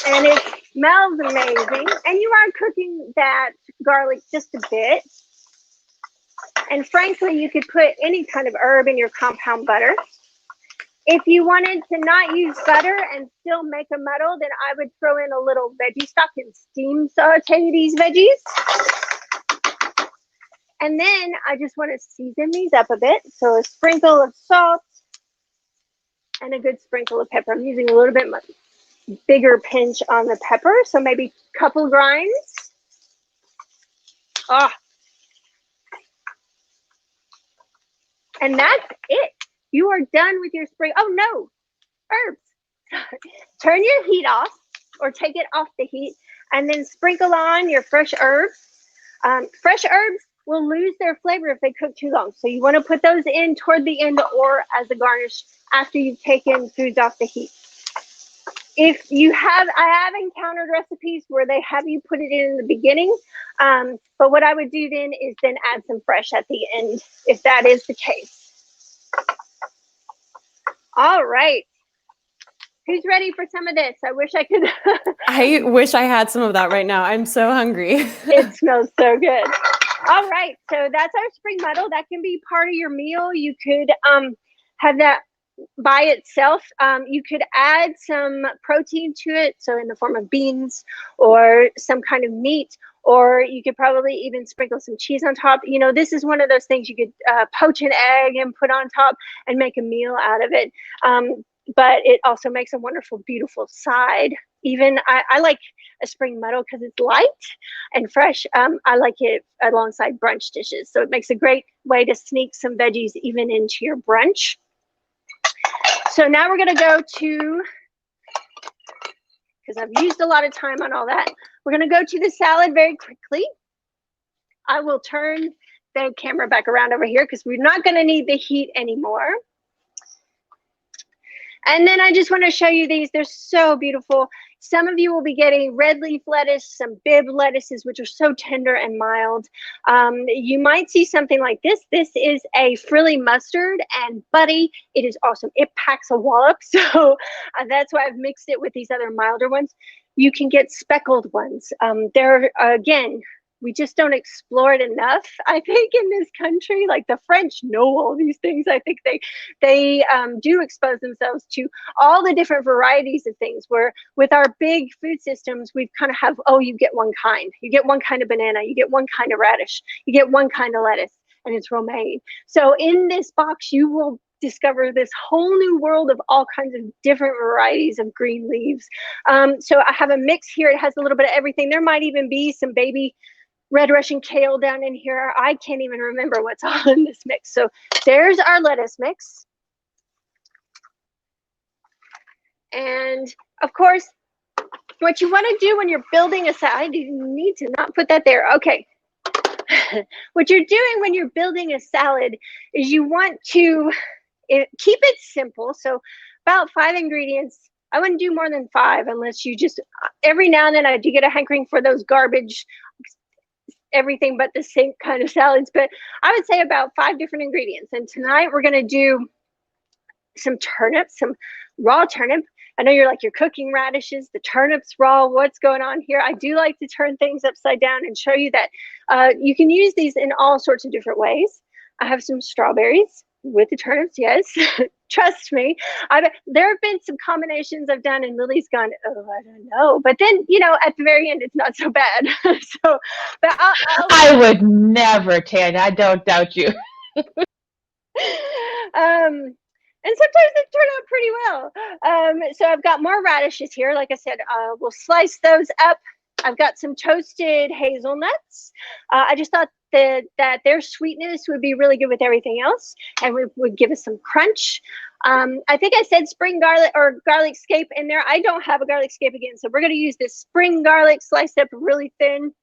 And it smells amazing. And you are cooking that garlic just a bit. And frankly, you could put any kind of herb in your compound butter. If you wanted to not use butter and still make a muddle, then I would throw in a little veggie stock and steam saute these veggies. And then I just want to season these up a bit. So a sprinkle of salt and a good sprinkle of pepper. I'm using a little bit bigger pinch on the pepper. So maybe a couple grinds. Ah. And that's it. You are done with your spring. Oh no, herbs. Turn your heat off or take it off the heat and then sprinkle on your fresh herbs. Fresh herbs will lose their flavor if they cook too long. So you want to put those in toward the end or as a garnish after you've taken foods off the heat. If you have, I have encountered recipes where they have you put it in the beginning. But what I would do then is then add some fresh at the end, if that is the case. All right. Who's ready for some of this? I wish I could. I wish I had some of that right now. I'm so hungry. It smells so good. All right. So that's our spring muddle. That can be part of your meal. You could have that by itself. You could add some protein to it. So in the form of beans or some kind of meat, or you could probably even sprinkle some cheese on top. You know, this is one of those things you could poach an egg and put on top and make a meal out of it. But it also makes a wonderful, beautiful side. Even I like a spring muddle because it's light and fresh. I like it alongside brunch dishes. So it makes a great way to sneak some veggies even into your brunch. So now we're going to go to, because I've used a lot of time on all that, we're going to go to the salad very quickly. I will turn the camera back around over here because we're not going to need the heat anymore. And then I just want to show you these. They're so beautiful. Some of you will be getting red leaf lettuce, some bib lettuces, which are so tender and mild. You might see something like this. This is a frilly mustard, and buddy, it is awesome. It packs a wallop. So that's why I've mixed it with these other milder ones. You can get speckled ones. They're, again, we just don't explore it enough, I think, in this country. Like the French know all these things. I think they do expose themselves to all the different varieties of things, where with our big food systems, we've kind of have, oh, you get one kind. You get one kind of banana. You get one kind of radish. You get one kind of lettuce, and it's romaine. So in this box, you will discover this whole new world of all kinds of different varieties of green leaves. So I have a mix here. It has a little bit of everything. There might even be some baby red Russian kale down in here. I can't even remember what's all in this mix. So there's our lettuce mix. And of course, what you want to do when you're building a salad, you need to not put that there. Okay. What you're doing when you're building a salad is you want to keep it simple. So about 5 ingredients I wouldn't do more than 5 unless you just, every now and then I do get a hankering for those garbage, everything but the sink kind of salads. But I would say about 5 different ingredients. And tonight we're going to do some turnips, some raw turnip. I know you're like, you're cooking radishes, the turnips raw, what's going on here? I do like to turn things upside down and show you that you can use these in all sorts of different ways. I have some strawberries with the turnips, yes. Trust me. There have been some combinations I've done and Lily's gone, oh, I don't know. But then, you know, at the very end, it's not so bad. So, but I would never, Tanya. I don't doubt you. And sometimes they turn out pretty well. So I've got more radishes here. Like I said, we'll slice those up. I've got some toasted hazelnuts. I just thought that their sweetness would be really good with everything else and would give us some crunch. I think I said spring garlic or garlic scape in there. I don't have a garlic scape again, so we're going to use this spring garlic sliced up really thin.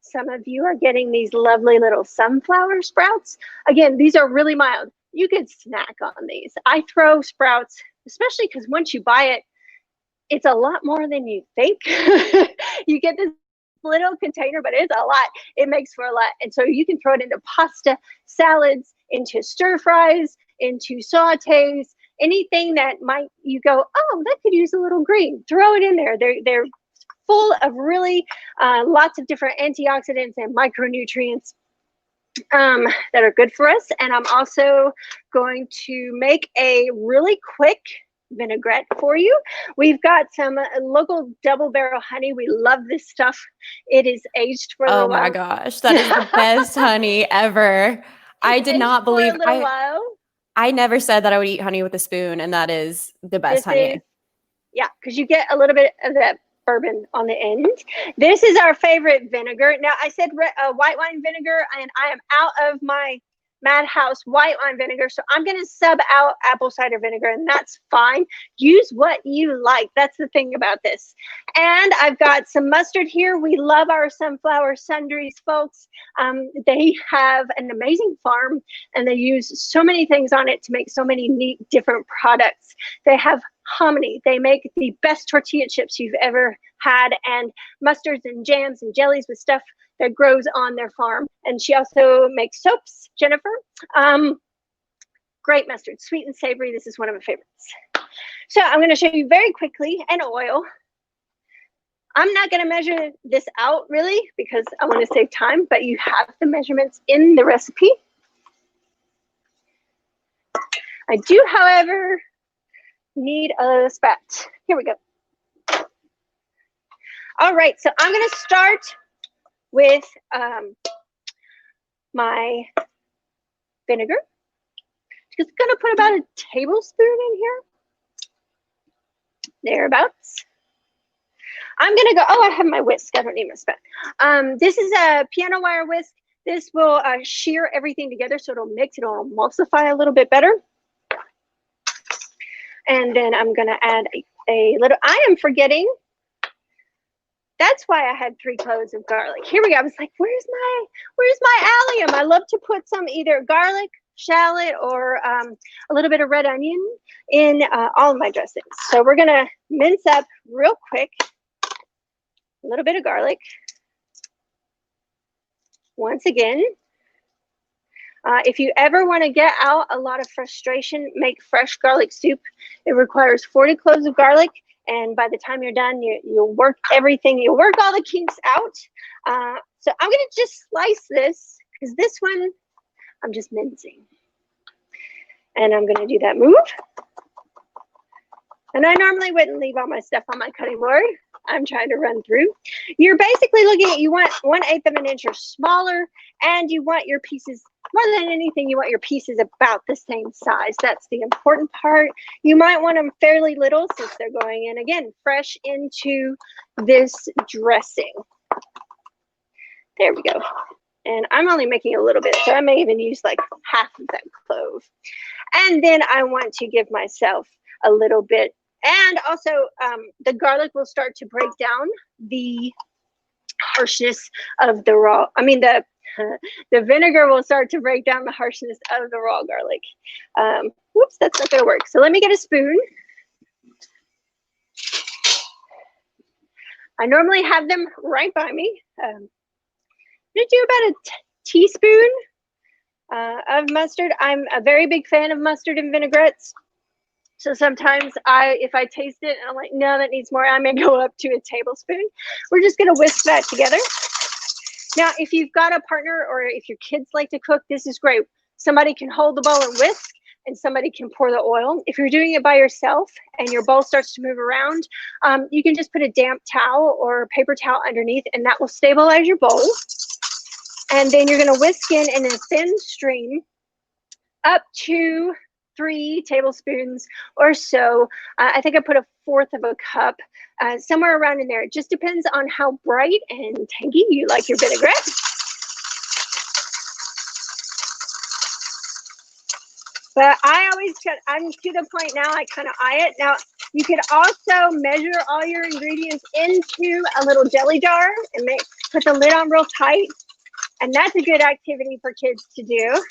Some of you are getting these lovely little sunflower sprouts. Again, these are really mild. You could snack on these. I throw sprouts, especially because once you buy it, it's a lot more than you think. You get this little container, but it's a lot. It makes for a lot. And so you can throw it into pasta, salads, into stir fries, into sautés, anything that might, you go, oh, that could use a little green. Throw it in there. They're full of really lots of different antioxidants and micronutrients that are good for us. And I'm also going to make a really quick vinaigrette for you. We've got some local double barrel honey. We love this stuff. It is aged for a little while. Oh my gosh, that is the best honey ever. I did not believe I never said that I would eat honey with a spoon, and that is the best honey. Yeah, because you get a little bit of that bourbon on the end. This is our favorite vinegar. Now, I said white wine vinegar, and I am out of my Madhouse white wine vinegar, so I'm going to sub out apple cider vinegar, and that's fine. Use what you like. That's the thing about this. And I've got some mustard here. We love our sunflower sundries, folks. They have an amazing farm, and they use so many things on it to make so many neat different products. They have hominy. They make the best tortilla chips you've ever had, and mustards and jams and jellies with stuff that grows on their farm. And she also makes soaps, Jennifer. Great mustard, sweet and savory. This is one of my favorites. So I'm going to show you very quickly an oil. I'm not going to measure this out really because I want to save time, but you have the measurements in the recipe. I do, however, need a spat. Here we go. All right, so I'm going to start with my vinegar. Just going to put about a tablespoon in here. Thereabouts. I'm going to go, oh, I have my whisk. I don't need my spat. This is a piano wire whisk. This will shear everything together so it'll mix, it'll emulsify a little bit better. And then I'm going to add a little, I am forgetting. That's why I had 3 cloves of garlic. Here we go. I was like, where's my allium? I love to put some either garlic, shallot, or a little bit of red onion in all of my dressings. So we're going to mince up real quick a little bit of garlic. Once again, if you ever want to get out a lot of frustration, make fresh garlic soup. It requires 40 cloves of garlic. And by the time you're done, you'll work everything. You'll work all the kinks out. So I'm going to just slice this because this one I'm just mincing. And I'm going to do that move. And I normally wouldn't leave all my stuff on my cutting board. I'm trying to run through. You're basically looking at, you want 1/8 of an inch or smaller, and you want your pieces, more than anything, you want your pieces about the same size. That's the important part. You might want them fairly little since they're going in, again, fresh into this dressing. There we go. And I'm only making a little bit, so I may even use like half of that clove. And then I want to give myself a little bit. And also the garlic will start to break down the harshness of the raw, the vinegar will start to break down the harshness of the raw garlic. Whoops, that's not gonna work. So let me get a spoon. I normally have them right by me. I'm gonna do about a teaspoon of mustard. I'm a very big fan of mustard and vinaigrettes. So sometimes if I taste it and I'm like, no, that needs more, I may go up to a tablespoon. We're just gonna whisk that together. Now, if you've got a partner or if your kids like to cook, this is great. Somebody can hold the bowl and whisk, and somebody can pour the oil. If you're doing it by yourself and your bowl starts to move around, you can just put a damp towel or paper towel underneath, and that will stabilize your bowl. And then you're gonna whisk in a thin stream up to 3 tablespoons or so. I think I put 1/4 of a cup, somewhere around in there. It just depends on how bright and tangy you like your vinaigrette. But I'm to the point now, I kind of eye it. Now, you could also measure all your ingredients into a little jelly jar and put the lid on real tight. And that's a good activity for kids to do,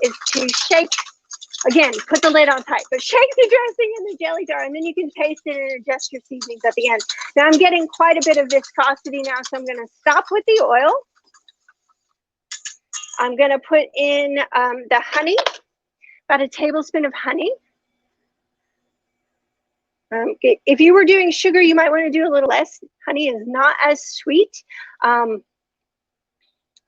is to shake. Again, put the lid on tight, but shake the dressing in the jelly jar, and then you can taste it and adjust your seasonings at the end. Now, I'm getting quite a bit of viscosity now, so I'm going to stop with the oil. I'm going to put in the honey, about a tablespoon of honey. If you were doing sugar, you might want to do a little less. Honey is not as sweet.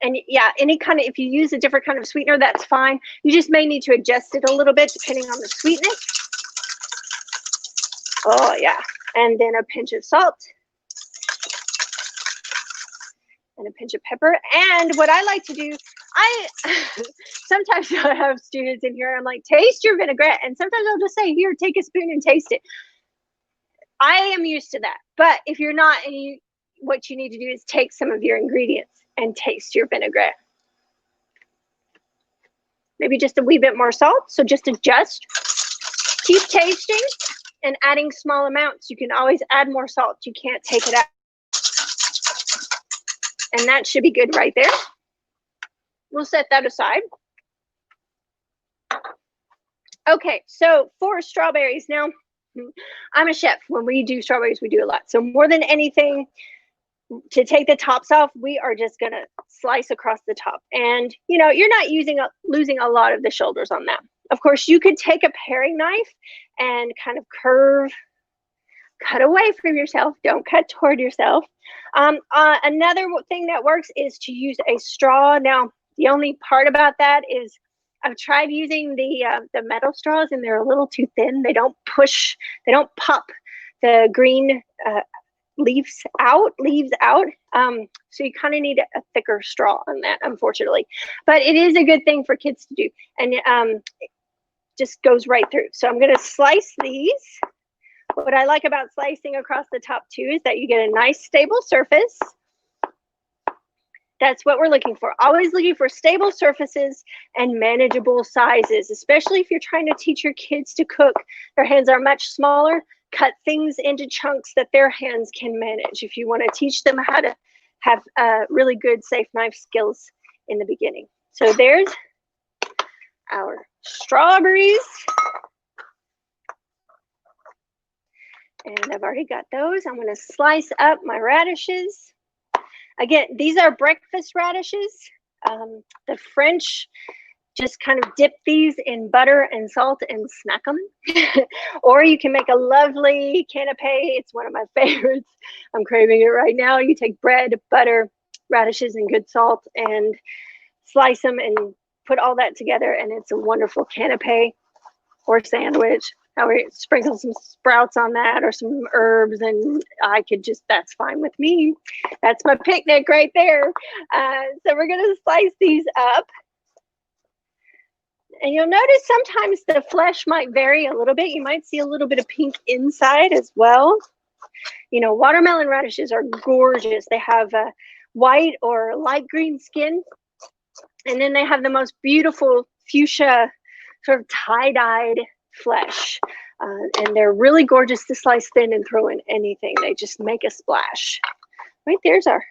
And yeah, if you use a different kind of sweetener, that's fine. You just may need to adjust it a little bit depending on the sweetness. Oh yeah, and then a pinch of salt. And a pinch of pepper. And what I like to do, sometimes I have students in here, I'm like, taste your vinaigrette. And sometimes I'll just say, here, take a spoon and taste it. I am used to that. But if you're not, what you need to do is take some of your ingredients and taste your vinaigrette. Maybe just a wee bit more salt, so just adjust. Keep tasting and adding small amounts. You can always add more salt. You can't take it out. And that should be good right there. We'll set that aside. Okay, so for strawberries, now I'm a chef. When we do strawberries, we do a lot. So more than anything, to take the tops off, we are just gonna slice across the top. And you're not losing a lot of the shoulders on that. Of course, you could take a paring knife and kind of cut away from yourself. Don't cut toward yourself. Another thing that works is to use a straw. Now, the only part about that is I've tried using the metal straws, and they're a little too thin. They don't pop the green leaves out. So you kind of need a thicker straw on that, unfortunately. But it is a good thing for kids to do, and it just goes right through. So I'm going to slice these. What I like about slicing across the top too is that you get a nice stable surface. That's what we're looking for. Always looking for stable surfaces and manageable sizes, especially if you're trying to teach your kids to cook. Their hands are much smaller. Cut things into chunks that their hands can manage if you want to teach them how to have really good safe knife skills in the beginning. So there's our strawberries. And I've already got those. I'm going to slice up my radishes. Again, these are breakfast radishes. The French just kind of dip these in butter and salt and snack them. Or you can make a lovely canapé. It's one of my favorites. I'm craving it right now. You take bread, butter, radishes, and good salt and slice them and put all that together, and it's a wonderful canapé or sandwich. I would sprinkle some sprouts on that or some herbs, and that's fine with me. That's my picnic right there. So we're going to slice these up. And you'll notice sometimes the flesh might vary a little bit. You might see a little bit of pink inside as well. Watermelon radishes are gorgeous. They have a white or light green skin. And then they have the most beautiful fuchsia, sort of tie-dyed flesh. And they're really gorgeous to slice thin and throw in anything. They just make a splash. Right, there's our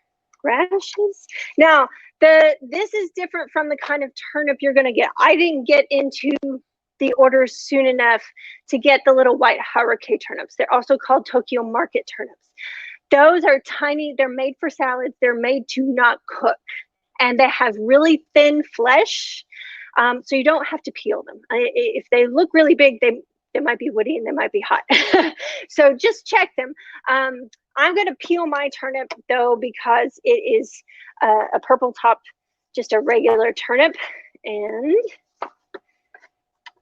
radishes. Now, this is different from the kind of turnip you're going to get. I didn't get into the orders soon enough to get the little white Haruke turnips. They're also called Tokyo market turnips. Those are tiny. They're made for salads. They're made to not cook. And they have really thin flesh, so you don't have to peel them. If they look really big, they might be woody and they might be hot. So just check them. I'm going to peel my turnip, though, because it is a purple top, just a regular turnip. And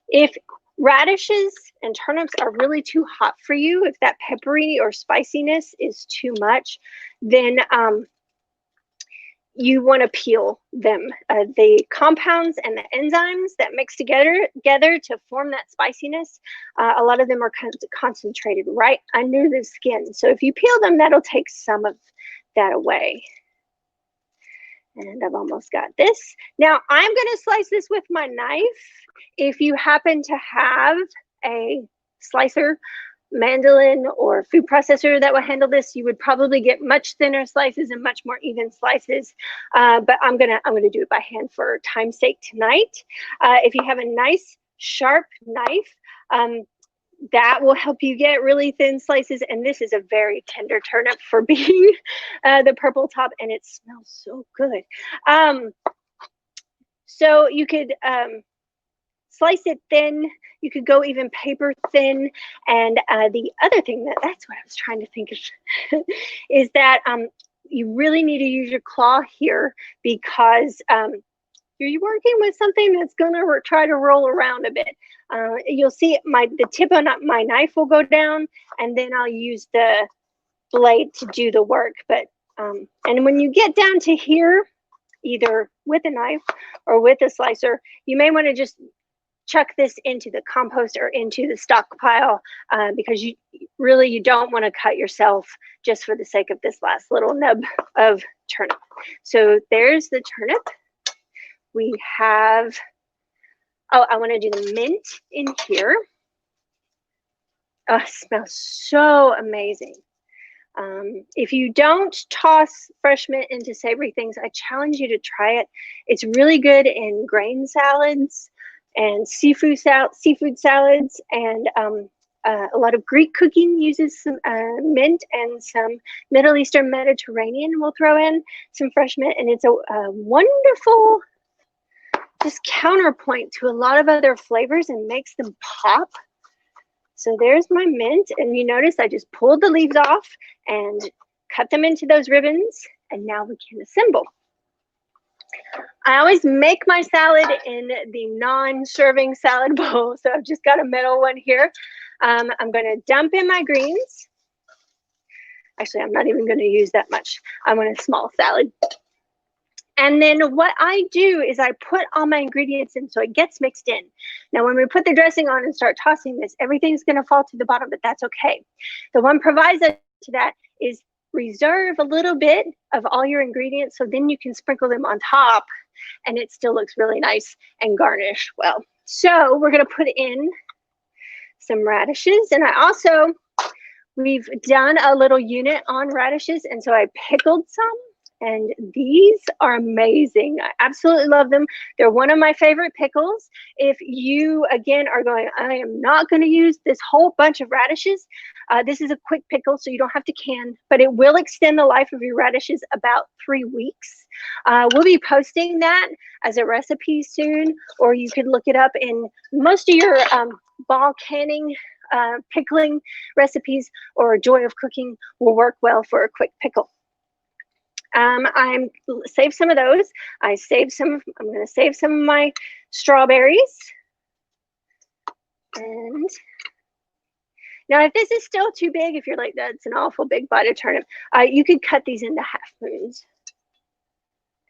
if radishes and turnips are really too hot for you, if that peppery or spiciness is too much, then you want to peel them. The compounds and the enzymes that mix together to form that spiciness, a lot of them are concentrated right under the skin. So if you peel them, that'll take some of that away. And I've almost got this. Now I'm going to slice this with my knife. If you happen to have a slicer, mandolin, or food processor that will handle this, you would probably get much thinner slices and much more even slices. But I'm gonna do it by hand for time's sake tonight. If you have a nice sharp knife, that will help you get really thin slices. And this is a very tender turnip for being the purple top, and it smells so good. So you could slice it thin. You could go even paper thin. And the other thing that's what I was trying to think of is that you really need to use your claw here, because you're working with something that's going to try to roll around a bit. You'll see the tip of my knife will go down, and then I'll use the blade to do the work. But and when you get down to here, either with a knife or with a slicer, you may want to just chuck this into the compost or into the stockpile, because you don't want to cut yourself just for the sake of this last little nub of turnip. So there's the turnip. We have, I want to do the mint in here. Oh, it smells so amazing. If you don't toss fresh mint into savory things, I challenge you to try it. It's really good in grain salads and seafood salads, and a lot of Greek cooking uses some mint, and some Middle Eastern Mediterranean will throw in some fresh mint, and it's a wonderful just counterpoint to a lot of other flavors and makes them pop. So there's my mint, and you notice I just pulled the leaves off and cut them into those ribbons, and now we can assemble. I always make my salad in the non-serving salad bowl, so I've just got a metal one here. I'm going to dump in my greens. Actually, I'm not even going to use that much. I want a small salad. And then what I do is I put all my ingredients in so it gets mixed in. Now, when we put the dressing on and start tossing this, everything's going to fall to the bottom, but that's okay. The one proviso to that is reserve a little bit of all your ingredients, so then you can sprinkle them on top and it still looks really nice and garnish well. So we're going to put in some radishes, and we've done a little unit on radishes, and so I pickled some. And these are amazing. I absolutely love them. They're one of my favorite pickles. If you, again, are going, I am not going to use this whole bunch of radishes, this is a quick pickle, so you don't have to can, but it will extend the life of your radishes about 3 weeks. We'll be posting that as a recipe soon, or you could look it up in most of your ball canning pickling recipes, or Joy of Cooking will work well for a quick pickle. I'm save some of those. I'm going to save some of my strawberries. And now, if this is still too big, if you're like, that's an awful big bite of turnip, you could cut these into half moons.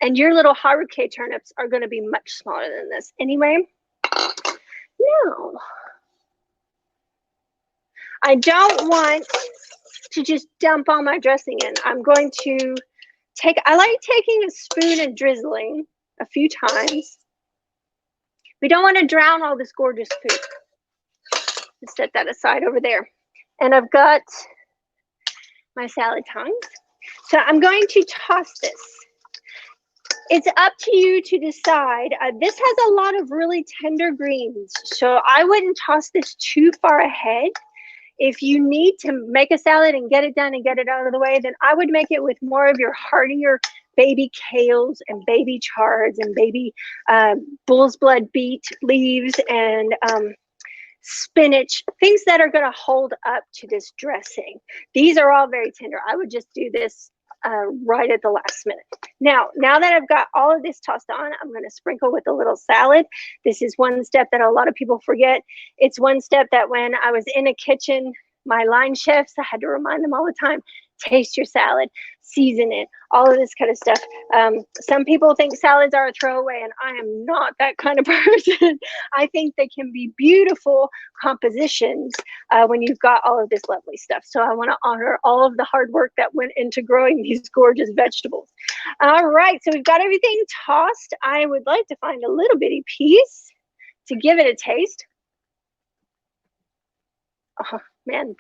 And your little haruke turnips are going to be much smaller than this anyway. No. I don't want to just dump all my dressing in. I'm going to I like taking a spoon and drizzling a few times. We don't want to drown all this gorgeous food. Let's set that aside over there. And I've got my salad tongs. So I'm going to toss this. It's up to you to decide. This has a lot of really tender greens, so I wouldn't toss this too far ahead. If you need to make a salad and get it done and get it out of the way, then I would make it with more of your heartier baby kales and baby chards and baby bull's blood beet leaves and spinach, things that are going to hold up to this dressing. These are all very tender. I would just do this right at the last minute. Now that I've got all of this tossed on, I'm going to sprinkle with a little salad. This is one step that a lot of people forget. It's one step that when I was in a kitchen, my line chefs, I had to remind them all the time, taste your salad, season it, all of this kind of stuff. Some people think salads are a throwaway, and I am not that kind of person. I think they can be beautiful compositions when you've got all of this lovely stuff. So I want to honor all of the hard work that went into growing these gorgeous vegetables. All right, so we've got everything tossed. I would like to find a little bitty piece to give it a taste. Oh man,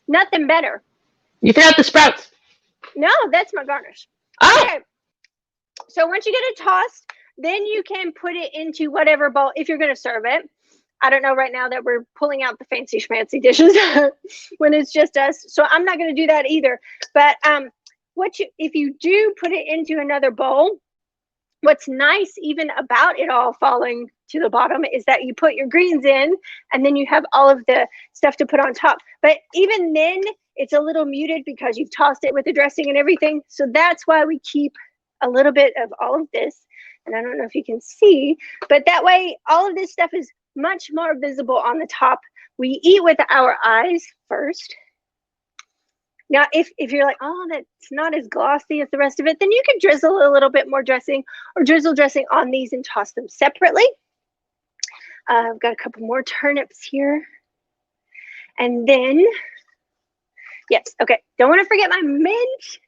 nothing better. You forgot the sprouts. No, that's my garnish. Oh. Okay. So once you get it tossed, then you can put it into whatever bowl if you're going to serve it. I don't know right now that we're pulling out the fancy schmancy dishes when it's just us. So I'm not going to do that either. But if you do put it into another bowl, what's nice even about it all falling to the bottom is that you put your greens in and then you have all of the stuff to put on top. But even then, it's a little muted because you've tossed it with the dressing and everything. So that's why we keep a little bit of all of this. And I don't know if you can see, but that way all of this stuff is much more visible on the top. We eat with our eyes first. Now, if you're like, oh, that's not as glossy as the rest of it, then you can drizzle a little bit more dressing or drizzle dressing on these and toss them separately. I've got a couple more turnips here. And then, yes, okay, don't want to forget my mint.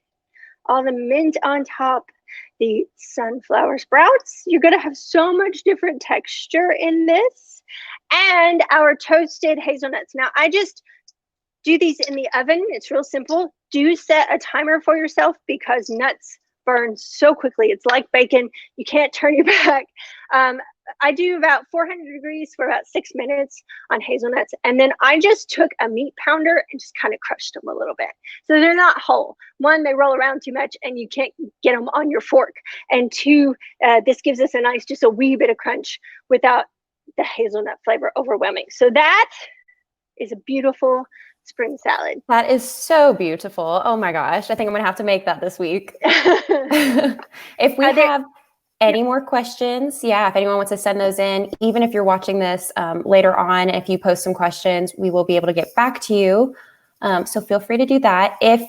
All the mint on top, the sunflower sprouts. You're going to have so much different texture in this. And our toasted hazelnuts. Now, I just do these in the oven. It's real simple. Do set a timer for yourself because nuts burn so quickly. It's like bacon. You can't turn your back. I do about 400 degrees for about 6 minutes on hazelnuts. And then I just took a meat pounder and just kind of crushed them a little bit. So they're not whole. One, they roll around too much and you can't get them on your fork. And two, this gives us a nice, just a wee bit of crunch without the hazelnut flavor overwhelming. So that is a beautiful spring salad. That is so beautiful. Oh my gosh. I think I'm going to have to make that this week. If we have any more questions, if anyone wants to send those in, even if you're watching this later on, if you post some questions, we will be able to get back to you. So feel free to do that. If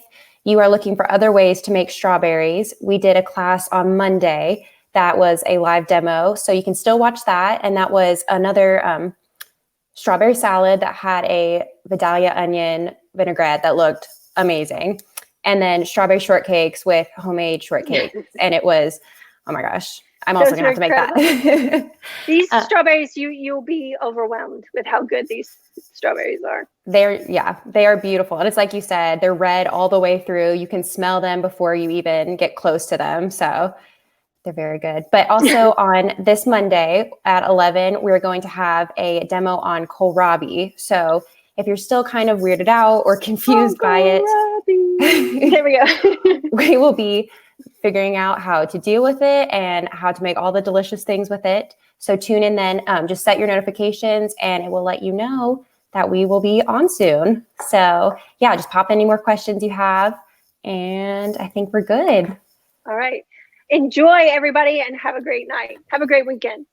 you are looking for other ways to make strawberries, we did a class on Monday that was a live demo. So you can still watch that. And that was another strawberry salad that had a Vidalia onion vinaigrette that looked amazing. And then strawberry shortcakes with homemade shortcakes. And it was, oh my gosh, I'm also going to have to make that. These strawberries, you'll be overwhelmed with how good these strawberries are. They are beautiful. And it's like you said, they're red all the way through. You can smell them before you even get close to them. So they're very good. But also on this Monday at 11, we're going to have a demo on kohlrabi. So if you're still kind of weirded out or confused by it, there we go. We will be figuring out how to deal with it and how to make all the delicious things with it. So tune in then, just set your notifications and it will let you know that we will be on soon. So just pop any more questions you have. And I think we're good. All right. Enjoy, everybody, and have a great night. Have a great weekend.